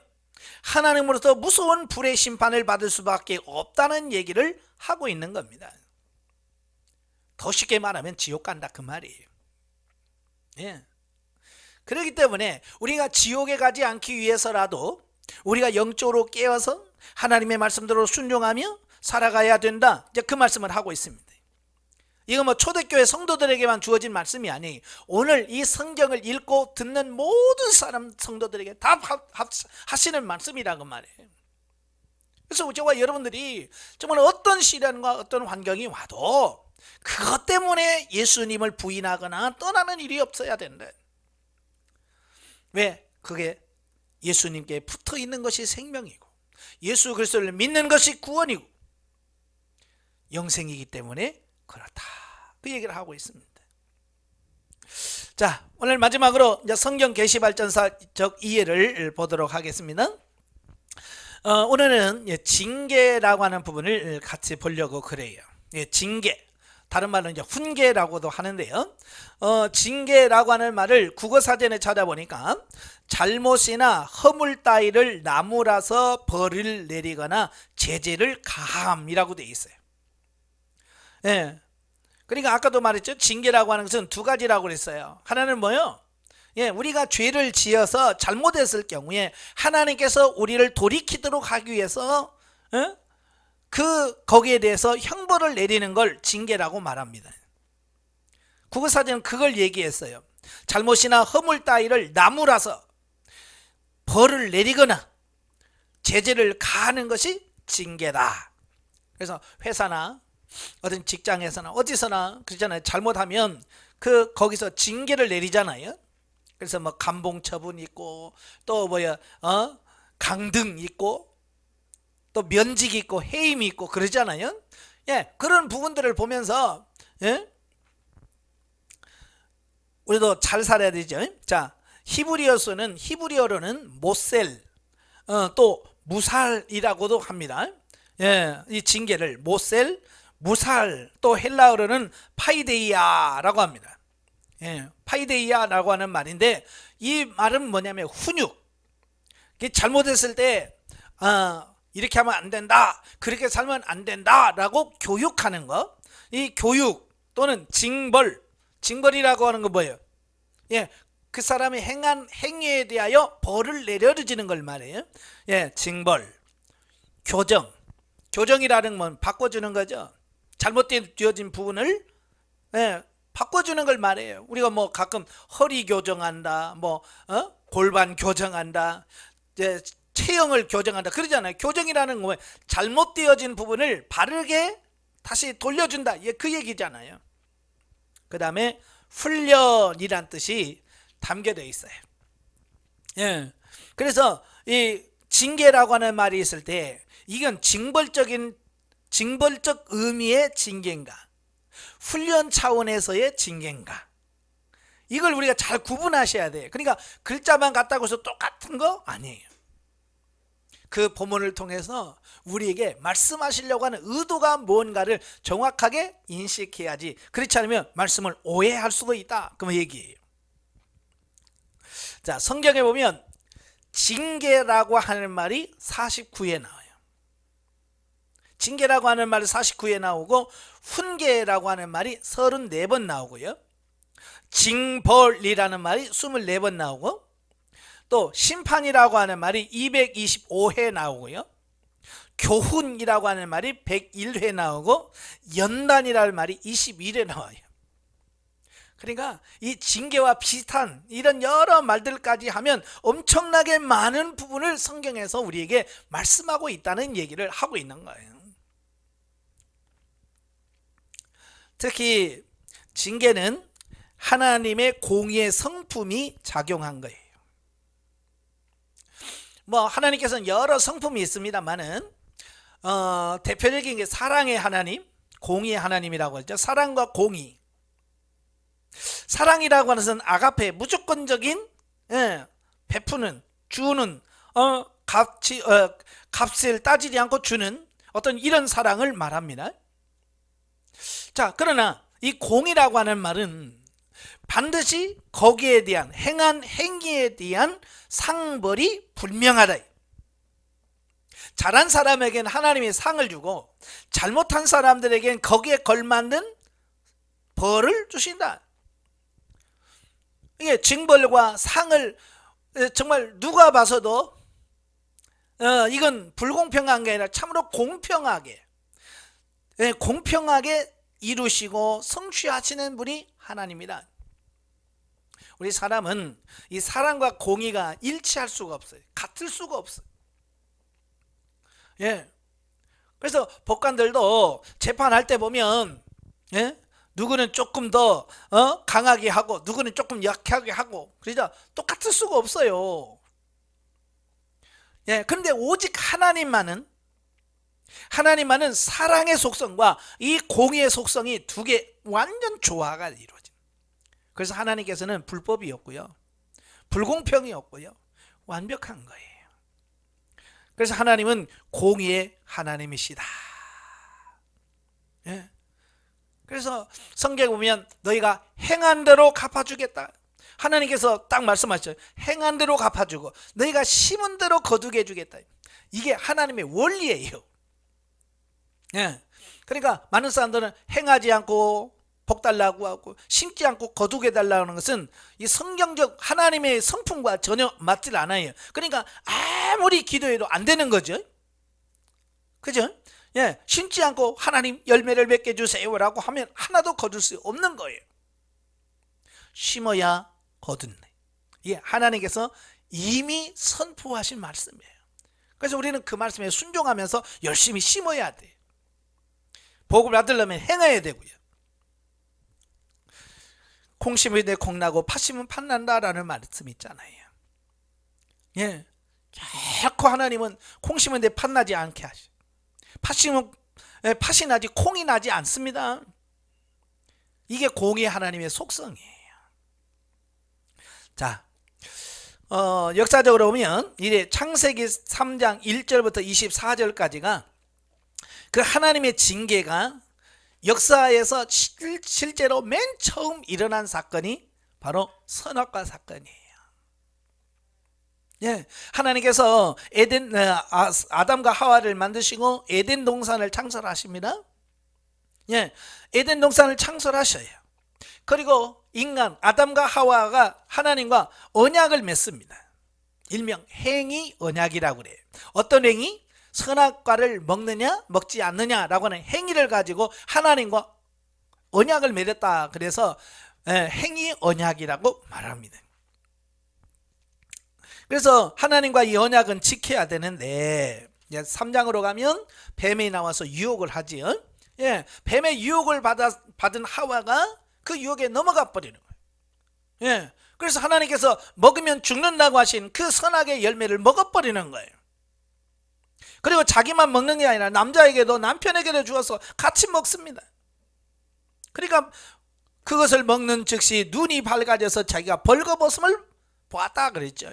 하나님으로부터 무서운 불의 심판을 받을 수밖에 없다는 얘기를 하고 있는 겁니다. 더 쉽게 말하면 지옥 간다 그 말이에요. 그렇기 때문에 우리가 지옥에 가지 않기 위해서라도 우리가 영적으로 깨어서 하나님의 말씀대로 순종하며 살아가야 된다, 이제 그 말씀을 하고 있습니다. 이거 뭐 초대교회 성도들에게만 주어진 말씀이 아니에요. 오늘 이 성경을 읽고 듣는 모든 사람 성도들에게 다 하시는 말씀이라고 말이에요. 그래서 저와 여러분들이 정말 어떤 시련과 어떤 환경이 와도 그것 때문에 예수님을 부인하거나 떠나는 일이 없어야 된다. 왜? 그게 예수님께 붙어 있는 것이 생명이고 예수 그리스도를 믿는 것이 구원이고 영생이기 때문에 그렇다. 그 얘기를 하고 있습니다. 자, 오늘 마지막으로 이제 성경 계시발전사적 이해를 보도록 하겠습니다. 오늘은 징계라고 하는 부분을 같이 보려고 그래요. 징계, 다른 말로 이제 훈계라고도 하는데요. 징계라고 하는 말을 국어사전에 찾아보니까 잘못이나 허물 따위를 나무라서 벌을 내리거나 제재를 가함이라고 되어 있어요. 예. 그러니까 아까도 말했죠. 징계라고 하는 것은 두 가지라고 그랬어요. 하나는 뭐요? 우리가 죄를 지어서 잘못했을 경우에 하나님께서 우리를 돌이키도록 하기 위해서 거기에 대해서 형벌을 내리는 걸 징계라고 말합니다. 국어사전은 그걸 얘기했어요. 잘못이나 허물 따위를 나무라서 벌을 내리거나 제재를 가하는 것이 징계다. 그래서 회사나 어떤 직장에서나 어디서나 그러잖아요. 잘못하면 거기서 징계를 내리잖아요. 그래서 뭐 감봉 처분 있고 또 강등 있고 또 면직 있고 해임 있고 그러잖아요. 그런 부분들을 보면서 우리도 잘 살아야 되죠. 자, 히브리어로는 모셀, 또 무살이라고도 합니다. 이 징계를 모셀, 무살, 또 헬라어로는 파이데이아라고 합니다. 파이데이아라고 하는 말인데 이 말은 뭐냐면 훈육. 잘못했을 때 이렇게 하면 안 된다, 그렇게 살면 안 된다라고 교육하는 거. 이 교육 또는 징벌이라고 하는 건 뭐예요? 그 사람이 행한 행위에 대하여 벌을 내려주는 걸 말해요. 징벌, 교정이라는 건 바꿔주는 거죠. 잘못되어진 부분을 바꿔주는 걸 말해요. 우리가 뭐 가끔 허리 교정한다, 골반 교정한다, 체형을 교정한다 그러잖아요. 교정이라는 건 잘못되어진 부분을 바르게 다시 돌려준다, 그 얘기잖아요. 그 다음에 훈련이란 뜻이 담겨져 있어요. 그래서 이 징계라고 하는 말이 있을 때 이건 징벌적 의미의 징계인가, 훈련 차원에서의 징계인가, 이걸 우리가 잘 구분하셔야 돼요. 그러니까 글자만 같다고 해서 똑같은 거 아니에요. 그 본문을 통해서 우리에게 말씀하시려고 하는 의도가 뭔가를 정확하게 인식해야지, 그렇지 않으면 말씀을 오해할 수도 있다, 그 얘기예요. 자, 성경에 보면 징계라고 하는 말이 49에 나와요. 징계라고 하는 말이 49에 나오고 훈계라고 하는 말이 34번 나오고요. 징벌이라는 말이 24번 나오고 또 심판이라고 하는 말이 225회 나오고요. 교훈이라고 하는 말이 101회 나오고 연단이라는 말이 21회 나와요. 그러니까 이 징계와 비슷한 이런 여러 말들까지 하면 엄청나게 많은 부분을 성경에서 우리에게 말씀하고 있다는 얘기를 하고 있는 거예요. 특히 징계는 하나님의 공의의 성품이 작용한 거예요. 하나님께서는 여러 성품이 있습니다만은 대표적인 게 사랑의 하나님, 공의의 하나님이라고 하죠. 사랑과 공의. 사랑이라고 하는 것은 아가페, 무조건적인 베푸는, 주는, 값을 따지지 않고 주는 어떤 이런 사랑을 말합니다. 자, 그러나 이 공이라고 하는 말은 반드시 거기에 대한 행한 행위에 대한 상벌이 분명하다. 잘한 사람에게는 하나님이 상을 주고 잘못한 사람들에게는 거기에 걸맞는 벌을 주신다. 이게 징벌과 상을 정말 누가 봐서도 이건 불공평한 게 아니라 참으로 공평하게 이루시고 성취하시는 분이 하나님이라. 우리 사람은 이 사랑과 공의가 일치할 수가 없어요. 같을 수가 없어요. 그래서 법관들도 재판할 때 보면, 예? 누구는 조금 더 강하게 하고 누구는 조금 약하게 하고, 그러자 똑같을 수가 없어요. 예, 그런데 오직 하나님만은 사랑의 속성과 이 공의의 속성이 두 개 완전 조화가 이루어진. 그래서 하나님께서는 불법이 없고요, 불공평이 없고요, 완벽한 거예요. 그래서 하나님은 공의의 하나님이시다. 예. 그래서 성경에 보면 너희가 행한 대로 갚아주겠다. 하나님께서 딱 말씀하셨죠. 행한 대로 갚아주고 너희가 심은 대로 거두게 해주겠다. 이게 하나님의 원리예요. 예. 그러니까 많은 사람들은 행하지 않고 복 달라고 하고 심지 않고 거두게 달라는 것은 이 성경적 하나님의 성품과 전혀 맞질 않아요. 그러니까 아무리 기도해도 안 되는 거죠. 그죠? 예, 심지 않고 하나님 열매를 맺게 해주세요라고 하면 하나도 거둘 수 없는 거예요. 심어야 거둔네. 이게 하나님께서 이미 선포하신 말씀이에요. 그래서 우리는 그 말씀에 순종하면서 열심히 심어야 돼. 복을 받으려면 행해야 되고요. 콩 심을 때 콩 나고 팥 심으면 팥 난다라는 말씀이 있잖아요. 예, 결코 하나님은 콩 심은 데 팥 나지 않게 하시. 팥 심으면 팥이 나지 콩이 나지 않습니다. 이게 공의 하나님의 속성이에요. 자, 역사적으로 보면 이제 창세기 3장 1절부터 24절까지가 그 하나님의 징계가 역사에서 실제로 맨 처음 일어난 사건이 바로 선악과 사건이에요. 예, 하나님께서 아담과 하와를 만드시고 에덴 동산을 창설하십니다. 예, 에덴 동산을 창설하셔요. 그리고 인간 아담과 하와가 하나님과 언약을 맺습니다. 일명 행위 언약이라고 그래요. 어떤 행위? 선악과를 먹느냐 먹지 않느냐라고 하는 행위를 가지고 하나님과 언약을 맺었다. 그래서 행위 언약이라고 말합니다. 그래서 하나님과 이 언약은 지켜야 되는데 3장으로 가면 뱀이 나와서 유혹을 하지요. 예, 뱀의 유혹을 받은 하와가 그 유혹에 넘어가 버리는 거예요. 예, 그래서 하나님께서 먹으면 죽는다고 하신 그 선악의 열매를 먹어버리는 거예요. 그리고 자기만 먹는 게 아니라 남자에게도 남편에게도 주어서 같이 먹습니다. 그러니까 그것을 먹는 즉시 눈이 밝아져서 자기가 벌거벗음을 보았다 그랬죠.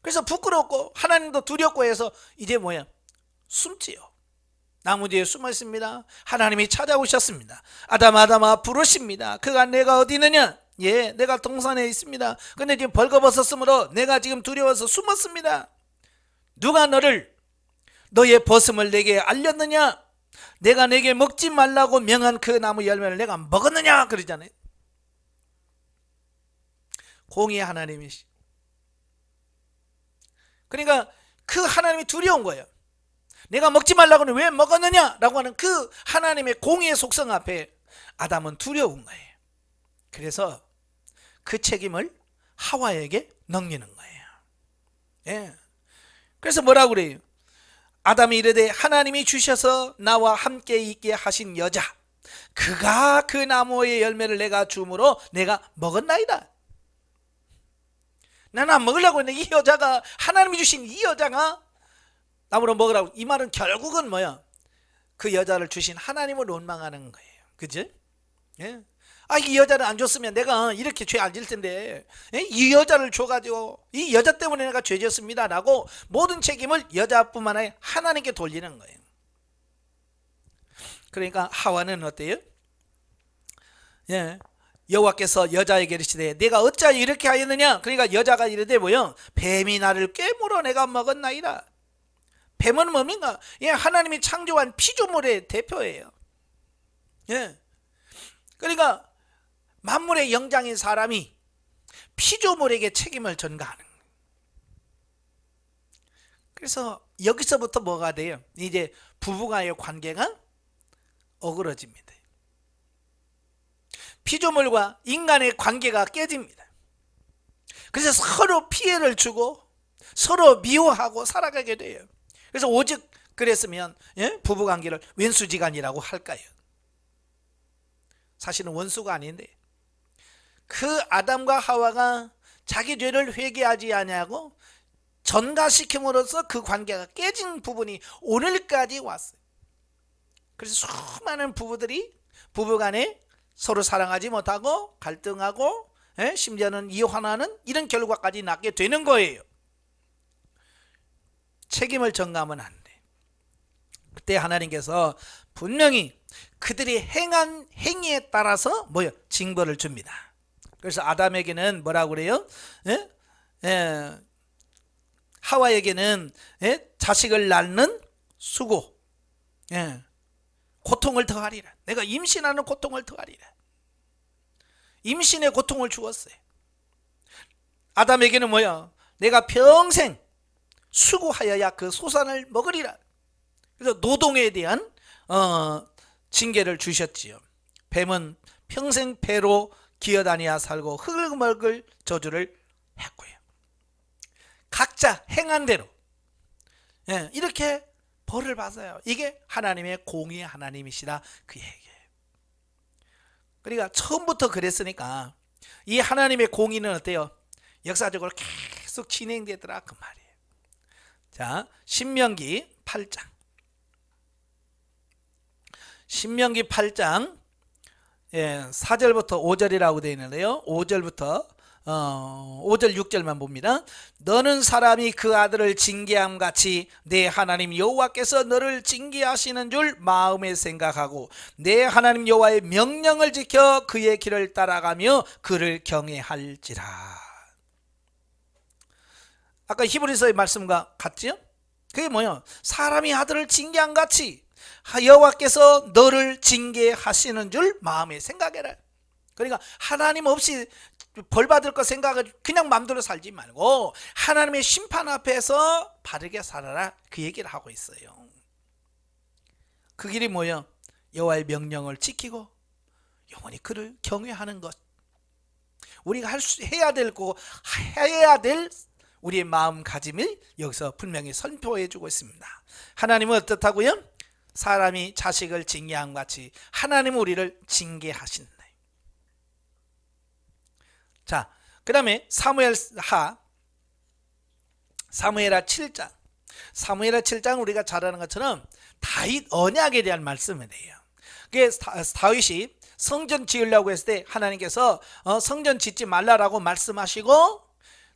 그래서 부끄럽고 하나님도 두렵고 해서 이제 뭐야? 숨지요. 나무 뒤에 숨어 있습니다. 하나님이 찾아오셨습니다. 아담아 부르십니다. 그가 내가 어디 있느냐? 예, 내가 동산에 있습니다. 근데 지금 벌거벗었으므로 내가 지금 두려워서 숨었습니다. 누가 너의 벗음을 내게 알렸느냐? 내가 내게 먹지 말라고 명한 그 나무 열매를 내가 먹었느냐? 그러잖아요. 공의의 하나님이시. 그러니까 그 하나님이 두려운 거예요. 내가 먹지 말라고는 왜 먹었느냐? 라고 하는 그 하나님의 공의의 속성 앞에 아담은 두려운 거예요. 그래서 그 책임을 하와에게 넘기는 거예요. 예. 그래서 뭐라고 그래요? 아담이 이르되 하나님이 주셔서 나와 함께 있게 하신 여자 그가 그 나무의 열매를 내가 줌으로 내가 먹었나이다. 나는 안 먹으려고 했는데 이 여자가 하나님이 주신 이 여자가 나무로 먹으라고. 이 말은 결국은 뭐야? 그 여자를 주신 하나님을 원망하는 거예요. 그죠? 예? 이 여자를 안 줬으면 내가 이렇게 죄 안 질 텐데, 예? 이 여자를 줘가지고 이 여자 때문에 내가 죄 지었습니다 라고 모든 책임을 여자뿐만 아니라 하나님께 돌리는 거예요. 그러니까 하와는 어때요? 예, 여호와께서 여자에게 이르시되 내가 어찌하여 이렇게 하였느냐? 그러니까 여자가 이르되 뭐요? 뱀이 나를 꿰물어 내가 먹었나이다. 뱀은 뭡니까? 예, 하나님이 창조한 피조물의 대표예요. 예, 그러니까 만물의 영장인 사람이 피조물에게 책임을 전가하는 거예요. 그래서 여기서부터 뭐가 돼요? 이제 부부간의 관계가 어그러집니다. 피조물과 인간의 관계가 깨집니다. 그래서 서로 피해를 주고 서로 미워하고 살아가게 돼요. 그래서 오직 그랬으면 부부관계를 왼수지간이라고 할까요? 사실은 원수가 아닌데 그 아담과 하와가 자기 죄를 회개하지 아니하고 전가시킴으로써 그 관계가 깨진 부분이 오늘까지 왔어요. 그래서 수많은 부부들이 부부간에 서로 사랑하지 못하고 갈등하고 심지어는 이혼하는 이런 결과까지 낳게 되는 거예요. 책임을 전가하면 안 돼. 그때 하나님께서 분명히 그들이 행한 행위에 따라서 징벌을 줍니다. 그래서 아담에게는 뭐라고 그래요? 하와에게는 자식을 낳는 수고, 고통을 더하리라. 내가 임신하는 고통을 더하리라. 임신의 고통을 주었어요. 아담에게는 내가 평생 수고하여야 그 소산을 먹으리라. 그래서 노동에 대한 징계를 주셨지요. 뱀은 평생 배로 기어다니야 살고 흙을 먹을 저주를 했고요. 각자 행한 대로 이렇게 벌을 받아요. 이게 하나님의 공의의 하나님이시라 그 얘기예요. 그러니까 처음부터 그랬으니까 이 하나님의 공의는 어때요? 역사적으로 계속 진행되더라 그 말이에요. 자, 신명기 8장. 신명기 8장 4절부터 5절이라고 되어 있는데요. 5절 6절만 봅니다. 너는 사람이 그 아들을 징계함 같이 내 하나님 여호와께서 너를 징계하시는 줄 마음에 생각하고 내 하나님 여호와의 명령을 지켜 그의 길을 따라가며 그를 경외할지라. 아까 히브리서의 말씀과 같지요? 그게 뭐예요? 사람이 아들을 징계함 같이 여호와께서 너를 징계하시는 줄 마음에 생각해라. 그러니까 하나님 없이 벌 받을 거 생각을 그냥 마음대로 살지 말고 하나님의 심판 앞에서 바르게 살아라 그 얘기를 하고 있어요. 그 길이 뭐예요? 여호와의 명령을 지키고 영원히 그를 경외하는 것. 우리가 해야 될 우리의 마음가짐을 여기서 분명히 선포해 주고 있습니다. 하나님은 어떻다고요? 사람이 자식을 징계함 같이 하나님은 우리를 징계하신다. 자, 그 다음에 사무엘하 7장. 사무엘하 7장 우리가 잘 아는 것처럼 다윗 언약에 대한 말씀을 해요. 그게 다윗이 성전 지으려고 했을 때 하나님께서 성전 짓지 말라라고 말씀하시고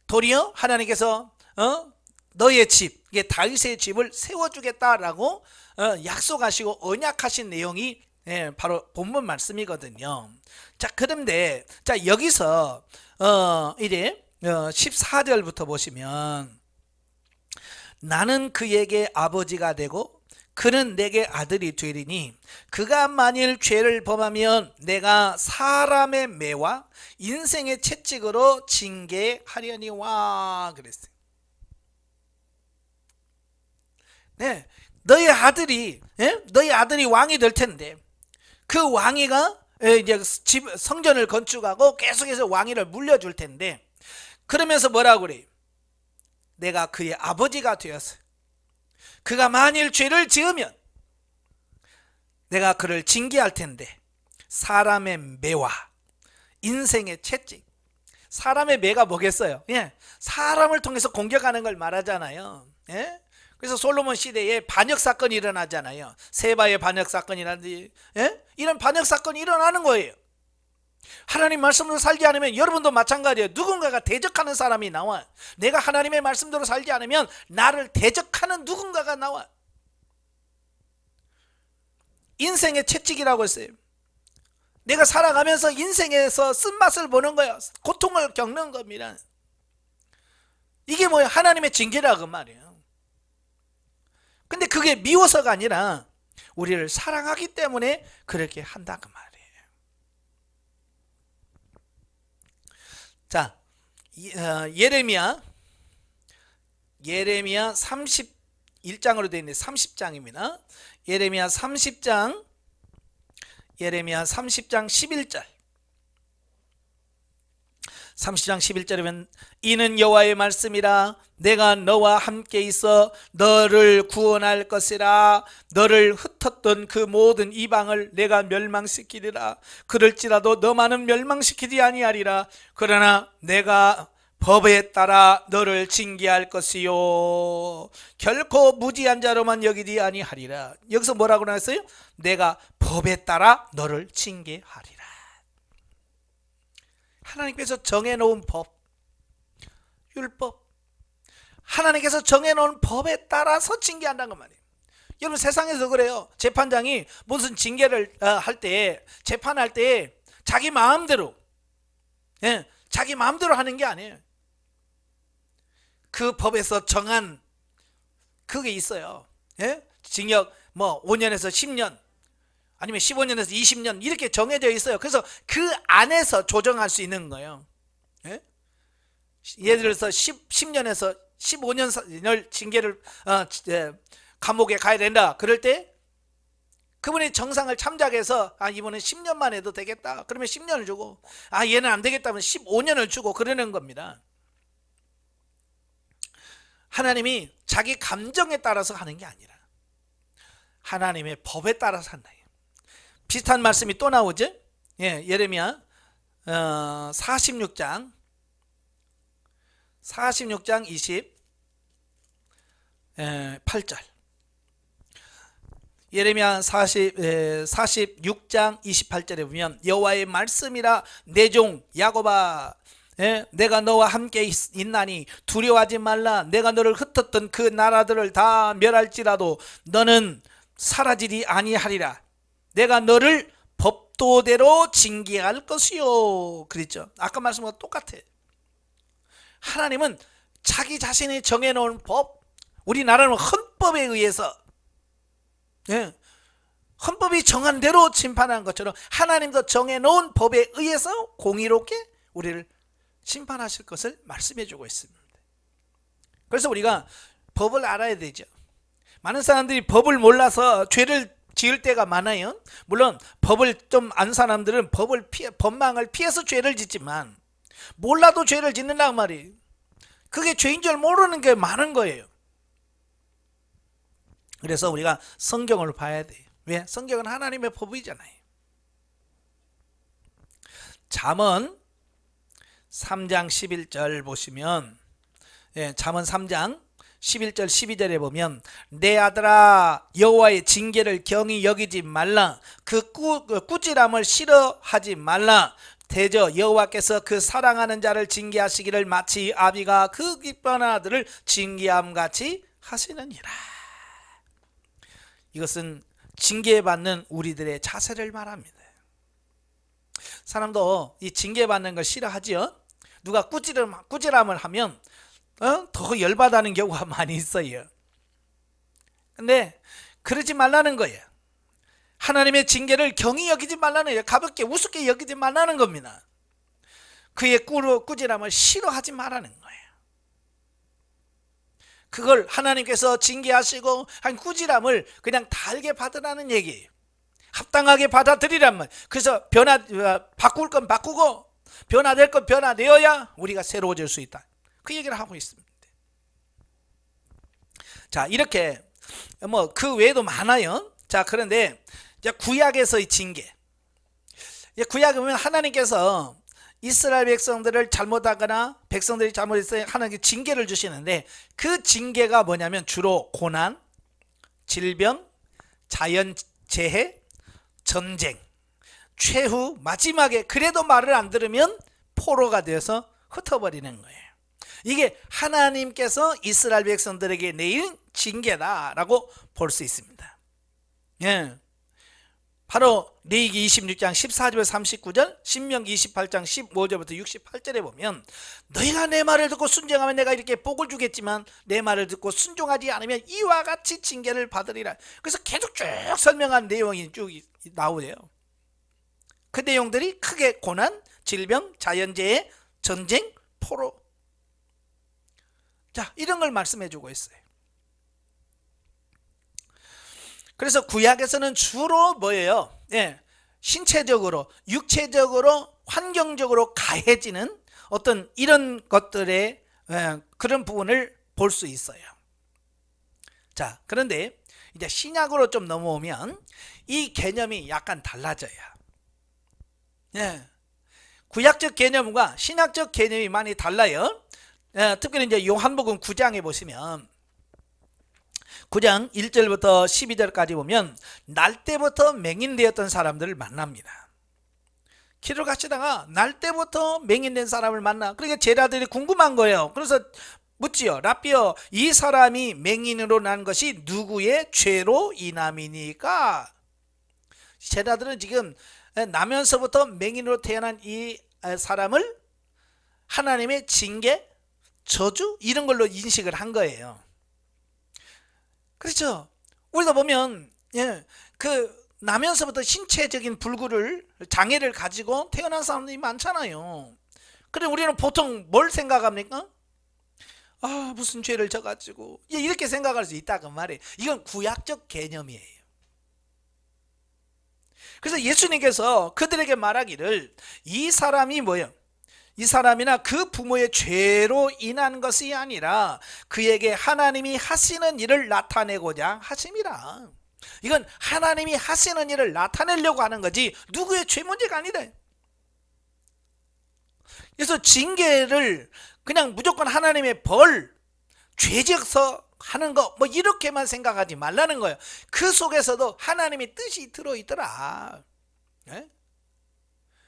도리어 하나님께서 너의 집, 이게 다윗의 집을 세워주겠다라고 약속하시고 언약하신 내용이 바로 본문 말씀이거든요. 자, 그런데 여기서 이제 14절부터 보시면 나는 그에게 아버지가 되고 그는 내게 아들이 되리니 그가 만일 죄를 범하면 내가 사람의 매와 인생의 채찍으로 징계하려니와 그랬어요. 네, 너희 아들이 왕이 될 텐데 그 왕이가 이제 성전을 건축하고 계속해서 왕위를 물려줄 텐데 그러면서 뭐라고 그래요? 내가 그의 아버지가 되었어요. 그가 만일 죄를 지으면 내가 그를 징계할 텐데 사람의 매와 인생의 채찍. 사람의 매가 뭐겠어요? 사람을 통해서 공격하는 걸 말하잖아요. 그래서 솔로몬 시대에 반역 사건이 일어나잖아요. 세바의 반역 사건이라든지 이런 반역 사건이 일어나는 거예요. 하나님 말씀으로 살지 않으면 여러분도 마찬가지예요. 누군가가 대적하는 사람이 나와. 내가 하나님의 말씀대로 살지 않으면 나를 대적하는 누군가가 나와. 인생의 채찍이라고 했어요. 내가 살아가면서 인생에서 쓴맛을 보는 거예요. 고통을 겪는 겁니다. 이게 뭐예요? 하나님의 징계라고 말이에요. 근데 그게 미워서가 아니라 우리를 사랑하기 때문에 그렇게 한다 그 말이에요. 자, 예레미야 31장으로 되어 있는데 30장입니다. 예레미야 30장 11절. 30장 11절에 보면 이는 여호와의 말씀이라 내가 너와 함께 있어 너를 구원할 것이라 너를 흩었던 그 모든 이방을 내가 멸망시키리라 그럴지라도 너만은 멸망시키지 아니하리라 그러나 내가 법에 따라 너를 징계할 것이요 결코 무지한 자로만 여기지 아니하리라. 여기서 뭐라고 나왔어요? 내가 법에 따라 너를 징계하리라. 하나님께서 정해놓은 법, 율법, 하나님께서 정해놓은 법에 따라서 징계한다는 거 말이에요. 여러분 세상에서 그래요. 재판장이 무슨 징계를 할 때, 재판할 때 자기 마음대로 자기 마음대로 하는 게 아니에요. 그 법에서 정한 그게 있어요. 징역 5년에서 10년 아니면 15년에서 20년 이렇게 정해져 있어요. 그래서 그 안에서 조정할 수 있는 거예요. 예를 들어서 10년에서 15년을 징계를 감옥에 가야 된다. 그럴 때 그분이 정상을 참작해서 이번엔 10년만 해도 되겠다. 그러면 10년을 주고 얘는 안 되겠다면 15년을 주고 그러는 겁니다. 하나님이 자기 감정에 따라서 하는 게 아니라 하나님의 법에 따라서 한다. 비슷한 말씀이 또 나오죠. 예레미야 46장 28절 예레미야 46장 28절에 보면 여호와의 말씀이라 내 종 야곱아 내가 너와 함께 있나니 두려워하지 말라 내가 너를 흩었던 그 나라들을 다 멸할지라도 너는 사라지리 아니하리라 내가 너를 법도대로 징계할 것이요 그랬죠. 아까 말씀과 똑같아요. 하나님은 자기 자신이 정해놓은 법, 우리나라는 헌법에 의해서 헌법이 정한 대로 심판한 것처럼 하나님도 정해놓은 법에 의해서 공의롭게 우리를 심판하실 것을 말씀해 주고 있습니다. 그래서 우리가 법을 알아야 되죠. 많은 사람들이 법을 몰라서 죄를 지을 때가 많아요. 물론 법을 좀 안 사람들은 법망을 피해서 죄를 짓지만 몰라도 죄를 짓는단 말이에요. 그게 죄인 줄 모르는 게 많은 거예요. 그래서 우리가 성경을 봐야 돼요. 왜? 성경은 하나님의 법이잖아요. 잠언 3장 11절 보시면 잠언 3장 11절 12절에 보면 내 아들아 여호와의 징계를 경히 여기지 말라 그 꾸지람을 싫어하지 말라 대저 여호와께서 그 사랑하는 자를 징계하시기를 마치 아비가 그 기뻐하는 아들을 징계함같이 하시느니라. 이것은 징계받는 우리들의 자세를 말합니다. 사람도 이 징계받는 걸 싫어하지요. 누가 꾸지람을 하면 더 열받아하는 경우가 많이 있어요. 근데 그러지 말라는 거예요. 하나님의 징계를 경히 여기지 말라는 거예요. 가볍게 우습게 여기지 말라는 겁니다. 그의 꾸지람을 싫어하지 말라는 거예요. 그걸 하나님께서 징계하시고 한 꾸지람을 그냥 달게 받으라는 얘기예요. 합당하게 받아들이란 말. 그래서 바꿀 건 바꾸고 변화될 건 변화되어야 우리가 새로워질 수 있다. 그 얘기를 하고 있습니다. 자, 이렇게 그 외에도 많아요. 자, 그런데 이제 구약에서의 징계. 구약에 보면 하나님께서 이스라엘 백성들을 잘못하거나 백성들이 잘못했어요. 하나님께 징계를 주시는데 그 징계가 뭐냐면 주로 고난, 질병, 자연재해, 전쟁, 최후 마지막에 그래도 말을 안 들으면 포로가 되어서 흩어버리는 거예요. 이게 하나님께서 이스라엘 백성들에게 내린 징계다라고 볼 수 있습니다. 바로 레위기 26장 14절에서 39절, 신명기 28장 15절부터 68절에 보면 너희가 내 말을 듣고 순종하면 내가 이렇게 복을 주겠지만 내 말을 듣고 순종하지 않으면 이와 같이 징계를 받으리라. 그래서 계속 쭉 설명한 내용이 쭉 나오네요. 그 내용들이 크게 고난, 질병, 자연재해, 전쟁, 포로, 자, 이런 걸 말씀해 주고 있어요. 그래서 구약에서는 주로 뭐예요? 신체적으로, 육체적으로, 환경적으로 가해지는 어떤 이런 것들의 그런 부분을 볼 수 있어요. 자, 그런데 이제 신약으로 좀 넘어오면 이 개념이 약간 달라져요. 예. 구약적 개념과 신약적 개념이 많이 달라요. 특별히 이제 요한복음 9장에 보시면 9장 1절부터 12절까지 보면 날 때부터 맹인되었던 사람들을 만납니다. 길을 가시다가 날 때부터 맹인된 사람을 만나. 그러니까 제자들이 궁금한 거예요. 그래서 묻지요. 라삐어, 이 사람이 맹인으로 난 것이 누구의 죄로 인함이니까? 제자들은 지금 나면서부터 맹인으로 태어난 이 사람을 하나님의 징계, 저주 이런 걸로 인식을 한 거예요. 그렇죠. 우리가 보면 그 나면서부터 신체적인 불구를 장애를 가지고 태어난 사람들이 많잖아요. 그래 우리는 보통 뭘 생각합니까? 아, 무슨 죄를 져가지고 이렇게 생각할 수 있다 그 말이에요. 이건 구약적 개념이에요. 그래서 예수님께서 그들에게 말하기를 이 사람이 뭐예요? 이 사람이나 그 부모의 죄로 인한 것이 아니라 그에게 하나님이 하시는 일을 나타내고자 하심이라. 이건 하나님이 하시는 일을 나타내려고 하는 거지 누구의 죄 문제가 아니다. 그래서 징계를 그냥 무조건 하나님의 벌, 죄지어서 하는 거 뭐 이렇게만 생각하지 말라는 거예요. 그 속에서도 하나님의 뜻이 들어있더라. 네?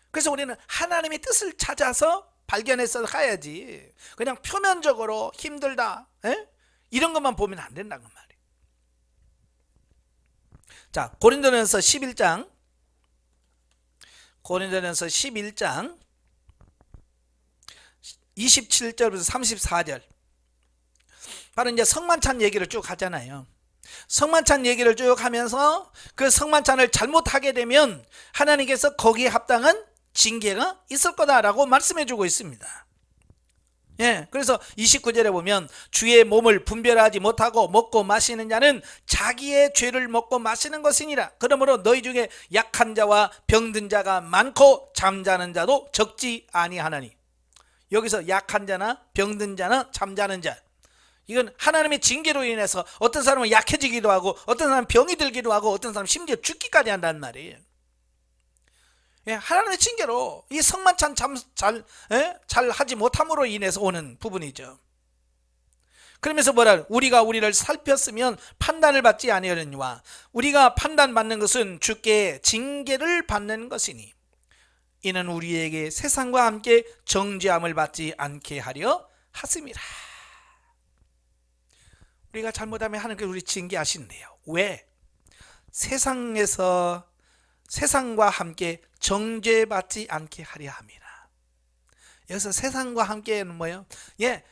그래서 우리는 하나님의 뜻을 찾아서 발견해서 가야지 그냥 표면적으로 힘들다 이런 것만 보면 안 된다는 말이에요. 자, 고린도전서 11장 27절부터 34절 바로 이제 성만찬 얘기를 쭉 하잖아요. 성만찬 얘기를 쭉 하면서 그 성만찬을 잘못하게 되면 하나님께서 거기에 합당한 징계가 있을 거다라고 말씀해 주고 있습니다. 그래서 29절에 보면 주의 몸을 분별하지 못하고 먹고 마시는 자는 자기의 죄를 먹고 마시는 것이니라. 그러므로 너희 중에 약한 자와 병든 자가 많고 잠자는 자도 적지 아니하나니. 여기서 약한 자나 병든 자나 잠자는 자, 이건 하나님의 징계로 인해서 어떤 사람은 약해지기도 하고 어떤 사람은 병이 들기도 하고 어떤 사람은 심지어 죽기까지 한다는 말이에요. 하나님의 징계로 이 성만찬 잘 하지 못함으로 인해서 오는 부분이죠. 그러면서 뭐라, 우리가 우리를 살폈으면 판단을 받지 아니하려니와 우리가 판단받는 것은 주께 징계를 받는 것이니 이는 우리에게 세상과 함께 정죄함을 받지 않게 하려 하심이라. 우리가 잘못하면 하나님께서 우리 징계하신대요. 왜? 세상과 함께 정죄받지 않게 하려 함이라. 여기서 세상과 함께는 뭐예요?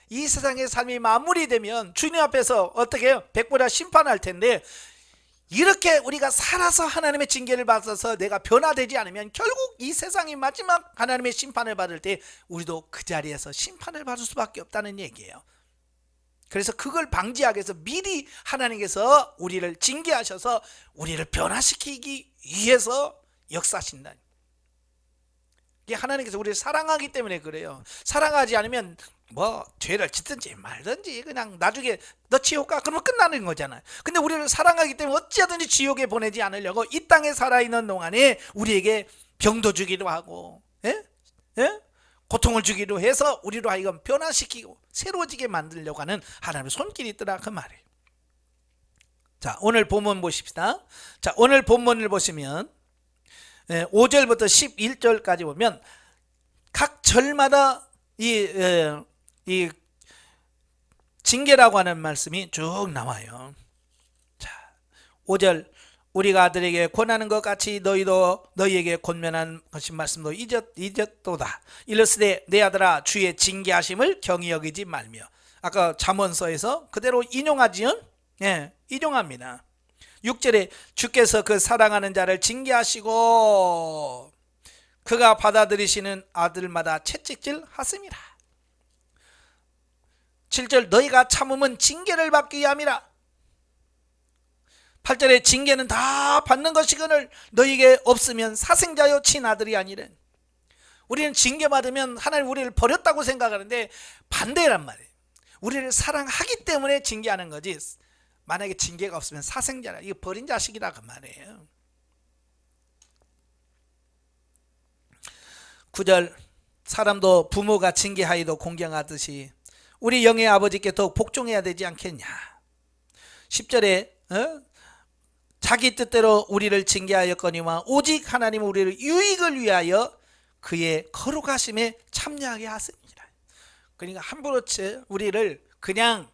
이 세상의 삶이 마무리되면 주님 앞에서 어떻게 해요? 백보라 심판할 텐데 이렇게 우리가 살아서 하나님의 징계를 받아서 내가 변화되지 않으면 결국 이 세상이 마지막 하나님의 심판을 받을 때 우리도 그 자리에서 심판을 받을 수밖에 없다는 얘기예요. 그래서 그걸 방지하기 위해서 미리 하나님께서 우리를 징계하셔서 우리를 변화시키기 위해서 역사하신다. 이게 하나님께서 우리를 사랑하기 때문에 그래요. 사랑하지 않으면 뭐 죄를 짓든지 말든지 그냥 나중에 너 지옥 가 그러면 끝나는 거잖아요. 근데 우리를 사랑하기 때문에 어찌하든지 지옥에 보내지 않으려고 이 땅에 살아있는 동안에 우리에게 병도 주기도 하고 고통을 주기도 해서 우리로 하여금 변화시키고 새로워지게 만들려고 하는 하나님의 손길이 있더라 그 말이에요. 자, 오늘 본문 보십시다. 자, 오늘 본문을 보시면 5절부터 11절까지 보면 각 절마다 이 징계라고 하는 말씀이 쭉 나와요. 자, 5절, 우리가 아들에게 권하는 것 같이 너희도 너희에게 권면한 것이 말씀도 잊었도다. 이르시되 내 아들아 주의 징계하심을 경히 여기지 말며. 아까 잠언서에서 그대로 인용하지요. 인용합니다. 6절에 주께서 그 사랑하는 자를 징계하시고 그가 받아들이시는 아들마다 채찍질 하심이라. 7절 너희가 참음은 징계를 받기 위함이라. 8절에 징계는 다 받는 것이거늘 너희에게 없으면 사생자여 친아들이 아니래. 우리는 징계받으면 하나님 우리를 버렸다고 생각하는데 반대란 말이에요. 우리를 사랑하기 때문에 징계하는 거지, 만약에 징계가 없으면 사생자라, 이거 버린 자식이라 그 말이에요. 9절, 사람도 부모가 징계하여도 공경하듯이 우리 영의 아버지께 더욱 복종해야 되지 않겠냐. 10절에 자기 뜻대로 우리를 징계하였거니와 오직 하나님은 우리를 유익을 위하여 그의 거룩하심에 참여하게 하십니다. 그러니까 함부로 우리를 그냥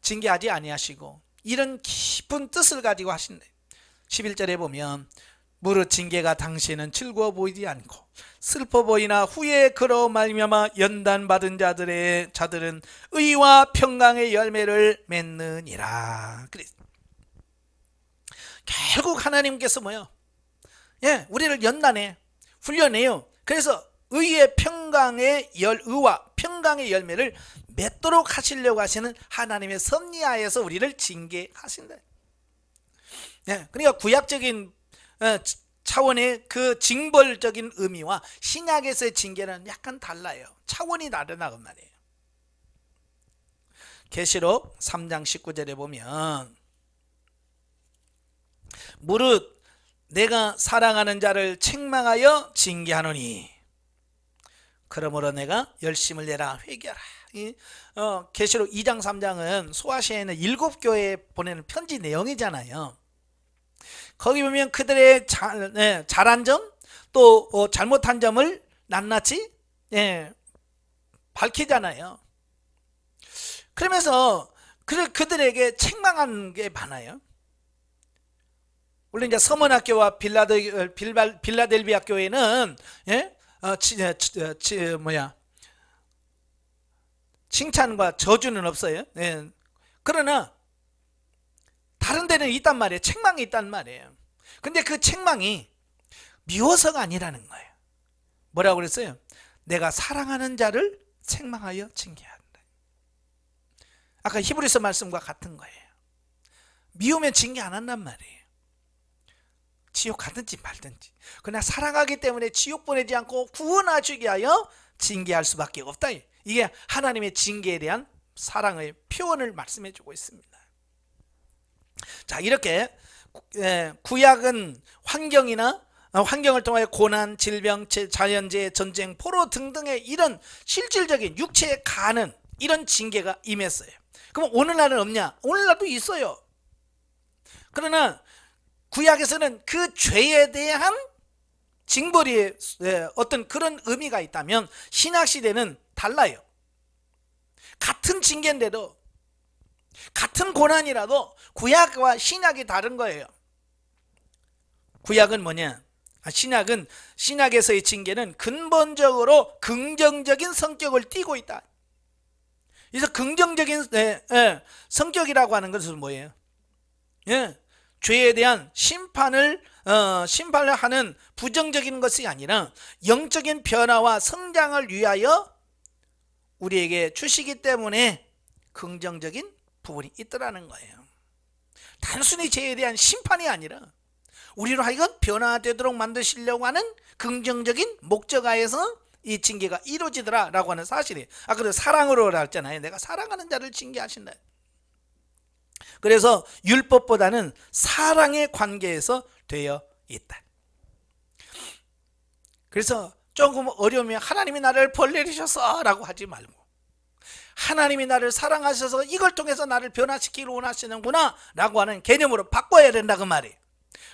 징계하지 아니하시고 이런 깊은 뜻을 가지고 하신대. 11절에 보면 무릇 징계가 당시에는 즐거워 보이지 않고 슬퍼 보이나 후에 그로 말미암아 연단받은 자들은 의와 평강의 열매를 맺느니라. 그래서 결국 하나님께서 뭐요? 우리를 연단해, 훈련해요. 그래서 의와 평강의 열매를 맺도록 하시려고 하시는 하나님의 섭리하에서 우리를 징계하신다. 그러니까 구약적인 차원의 그 징벌적인 의미와 신약에서의 징계는 약간 달라요. 차원이 다르다 그 말이에요. 계시록 3장 19절에 보면 무릇 내가 사랑하는 자를 책망하여 징계하노니 그러므로 내가 열심을 내라 회개하라. 계시록 2장 3장은 소아시아에 있는 7교회에 보내는 편지 내용이잖아요. 거기 보면 그들의 잘한 점, 또 잘못한 점을 낱낱이 밝히잖아요. 그러면서 그들에게 책망한 게 많아요. 물론 이제 서문학교와 빌라델비아 교회는 칭찬과 저주는 없어요. 그러나 다른 데는 있단 말이에요. 책망이 있단 말이에요. 근데 그 책망이 미워서가 아니라는 거예요. 뭐라고 그랬어요? 내가 사랑하는 자를 책망하여 징계한다. 아까 히브리서 말씀과 같은 거예요. 미우면 징계 안 한단 말이에요. 지옥 가든지 말든지. 그러나 사랑하기 때문에 지옥 보내지 않고 구원하시기 위하여 징계할 수밖에 없다. 이게 하나님의 징계에 대한 사랑의 표현을 말씀해 주고 있습니다. 자, 이렇게 구약은 환경을 통하여 고난, 질병, 자연재해, 전쟁, 포로 등등의 이런 실질적인 육체에 가는 이런 징계가 임했어요. 그럼 오늘날은 없냐? 오늘날도 있어요. 그러나 구약에서는 그 죄에 대한 징벌이 어떤 그런 의미가 있다면 신약시대는 달라요. 같은 징계인데도, 같은 고난이라도 구약과 신약이 다른 거예요. 구약은 뭐냐? 신약에서의 징계는 근본적으로 긍정적인 성격을 띠고 있다. 그래서 긍정적인 성격이라고 하는 것은 뭐예요? 죄에 대한 심판을 하는 부정적인 것이 아니라 영적인 변화와 성장을 위하여 우리에게 주시기 때문에 긍정적인 부분이 있더라는 거예요. 단순히 죄에 대한 심판이 아니라 우리로 하여금 변화되도록 만드시려고 하는 긍정적인 목적하에서 이 징계가 이루어지더라라고 하는 사실이에요. 그래서 사랑으로 했잖아요. 내가 사랑하는 자를 징계하신다. 그래서 율법보다는 사랑의 관계에서 되어 있다. 그래서 조금 어려우면 하나님이 나를 벌내리셔서 라고 하지 말고 하나님이 나를 사랑하셔서 이걸 통해서 나를 변화시키기를 원하시는구나 라고 하는 개념으로 바꿔야 된다 그 말이에요.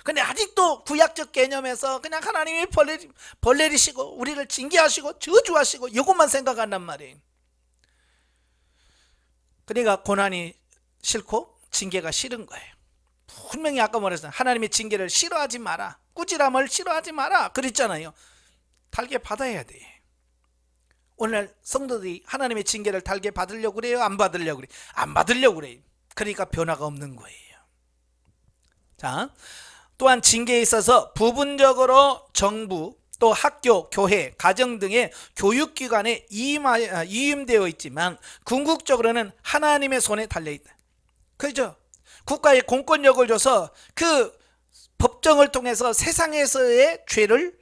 근데 아직도 구약적 개념에서 그냥 하나님이 벌내리시고 우리를 징계하시고 저주하시고 이것만 생각한단 말이에요. 그러니까 고난이 싫고 징계가 싫은 거예요. 분명히 아까 말했어요. 하나님의 징계를 싫어하지 마라, 꾸지람을 싫어하지 마라 그랬잖아요. 달게 받아야 돼. 오늘 성도들이 하나님의 징계를 달게 받으려고 그래요? 안 받으려고 그래요? 안 받으려고 그래요. 그러니까 변화가 없는 거예요. 자, 또한 징계에 있어서 부분적으로 정부, 또 학교, 교회, 가정 등의 교육기관에 이임되어 있지만 궁극적으로는 하나님의 손에 달려있다. 그렇죠? 국가에 공권력을 줘서 그 법정을 통해서 세상에서의 죄를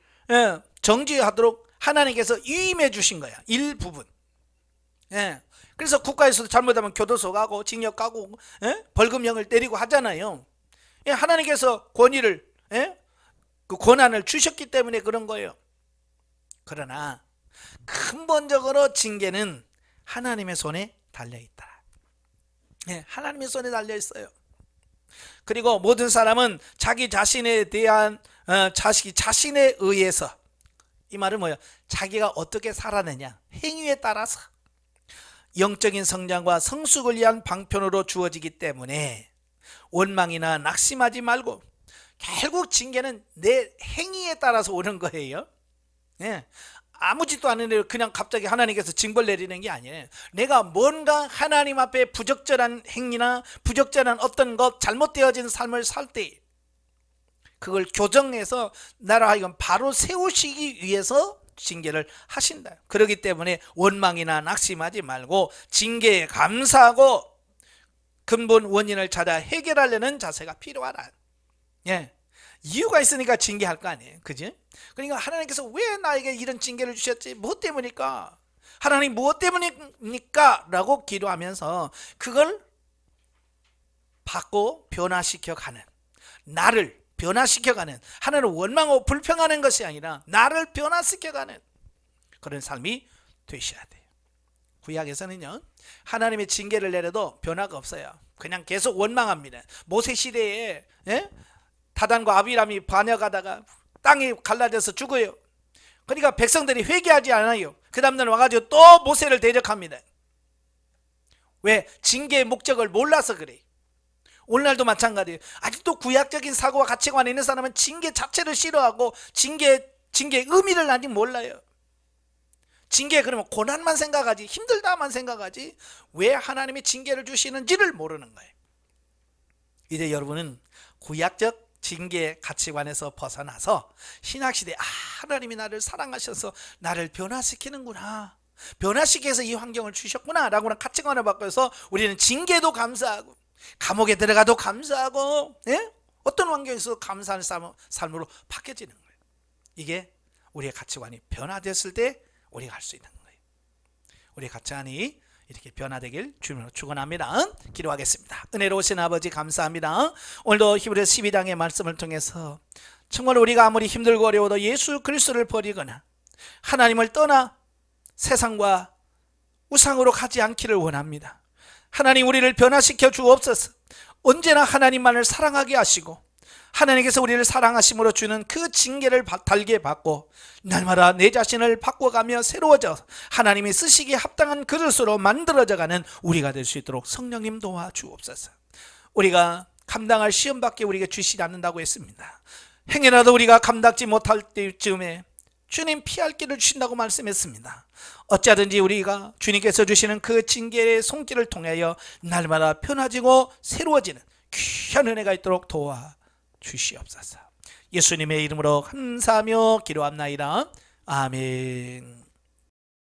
정지하도록 하나님께서 위임해 주신 거야. 일부분. 예. 그래서 국가에서도 잘못하면 교도소 가고 징역 가고, 예? 벌금형을 때리고 하잖아요. 예, 하나님께서 권위를, 예? 그 권한을 주셨기 때문에 그런 거예요. 그러나 근본적으로 징계는 하나님의 손에 달려있다. 예, 하나님의 손에 달려있어요. 그리고 모든 사람은 자기 자신에 대한 자신에 의해서, 이 말은 뭐예요? 자기가 어떻게 살았느냐, 행위에 따라서 영적인 성장과 성숙을 위한 방편으로 주어지기 때문에 원망이나 낙심하지 말고, 결국 징계는 내 행위에 따라서 오는 거예요. 예. 아무 짓도 안 했는데 그냥 갑자기 하나님께서 징벌 내리는 게 아니에요. 내가 뭔가 하나님 앞에 부적절한 행위나 부적절한 어떤 것, 잘못되어진 삶을 살 때 그걸 교정해서 나를 하여금 바로 세우시기 위해서 징계를 하신다. 그렇기 때문에 원망이나 낙심하지 말고 징계에 감사하고 근본 원인을 찾아 해결하려는 자세가 필요하다. 예. 이유가 있으니까 징계할 거 아니에요. 그지? 그러니까 하나님께서 왜 나에게 이런 징계를 주셨지? 무엇 때문일까? 하나님 무엇 때문입니까? 라고 기도하면서 그걸 받고 변화시켜가는, 나를 변화시켜가는, 하나님을 원망하고 불평하는 것이 아니라 나를 변화시켜가는 그런 삶이 되셔야 돼요. 구약에서는요, 하나님의 징계를 내려도 변화가 없어요. 그냥 계속 원망합니다. 모세 시대에, 예? 다단과 아비람이 반역하다가 땅이 갈라져서 죽어요. 그러니까 백성들이 회개하지 않아요. 그 다음날 와가지고 또 모세를 대적합니다. 왜? 징계의 목적을 몰라서 그래. 오늘날도 마찬가지예요. 아직도 구약적인 사고와 가치관이 있는 사람은 징계 자체를 싫어하고 징계의 의미를 아직 몰라요. 징계 그러면 고난만 생각하지, 힘들다만 생각하지, 왜 하나님이 징계를 주시는지를 모르는 거예요. 이제 여러분은 구약적 징계 가치관에서 벗어나서 신학시대에 하나님이 나를 사랑하셔서 나를 변화시키는구나, 변화시켜서 이 환경을 주셨구나 라고 하는 가치관을 바꿔서 우리는 징계도 감사하고 감옥에 들어가도 감사하고, 예? 어떤 환경에서 감사하는 삶으로 바뀌어지는 거예요. 이게 우리의 가치관이 변화됐을 때 우리가 할 수 있는 거예요. 우리의 가치관이 이렇게 변화되길 주님으로 축원합니다. 기도하겠습니다. 은혜로우신 아버지 감사합니다. 오늘도 히브리서 12장의 말씀을 통해서 정말 우리가 아무리 힘들고 어려워도 예수 그리스도를 버리거나 하나님을 떠나 세상과 우상으로 가지 않기를 원합니다. 하나님, 우리를 변화시켜 주옵소서. 언제나 하나님만을 사랑하게 하시고 하나님께서 우리를 사랑하심으로 주는 그 징계를 달게 받고 날마다 내 자신을 바꿔가며 새로워져 하나님이 쓰시기에 합당한 그릇으로 만들어져가는 우리가 될 수 있도록 성령님 도와주옵소서. 우리가 감당할 시험밖에 우리에게 주시지 않는다고 했습니다. 행여라도 우리가 감당지 못할 때쯤에 주님 피할 길을 주신다고 말씀했습니다. 어찌하든지 우리가 주님께서 주시는 그 징계의 손길을 통하여 날마다 편해지고 새로워지는 귀한 은혜가 있도록 도와주시옵소서. 예수님의 이름으로 감사하며 기도합나이다. 아멘.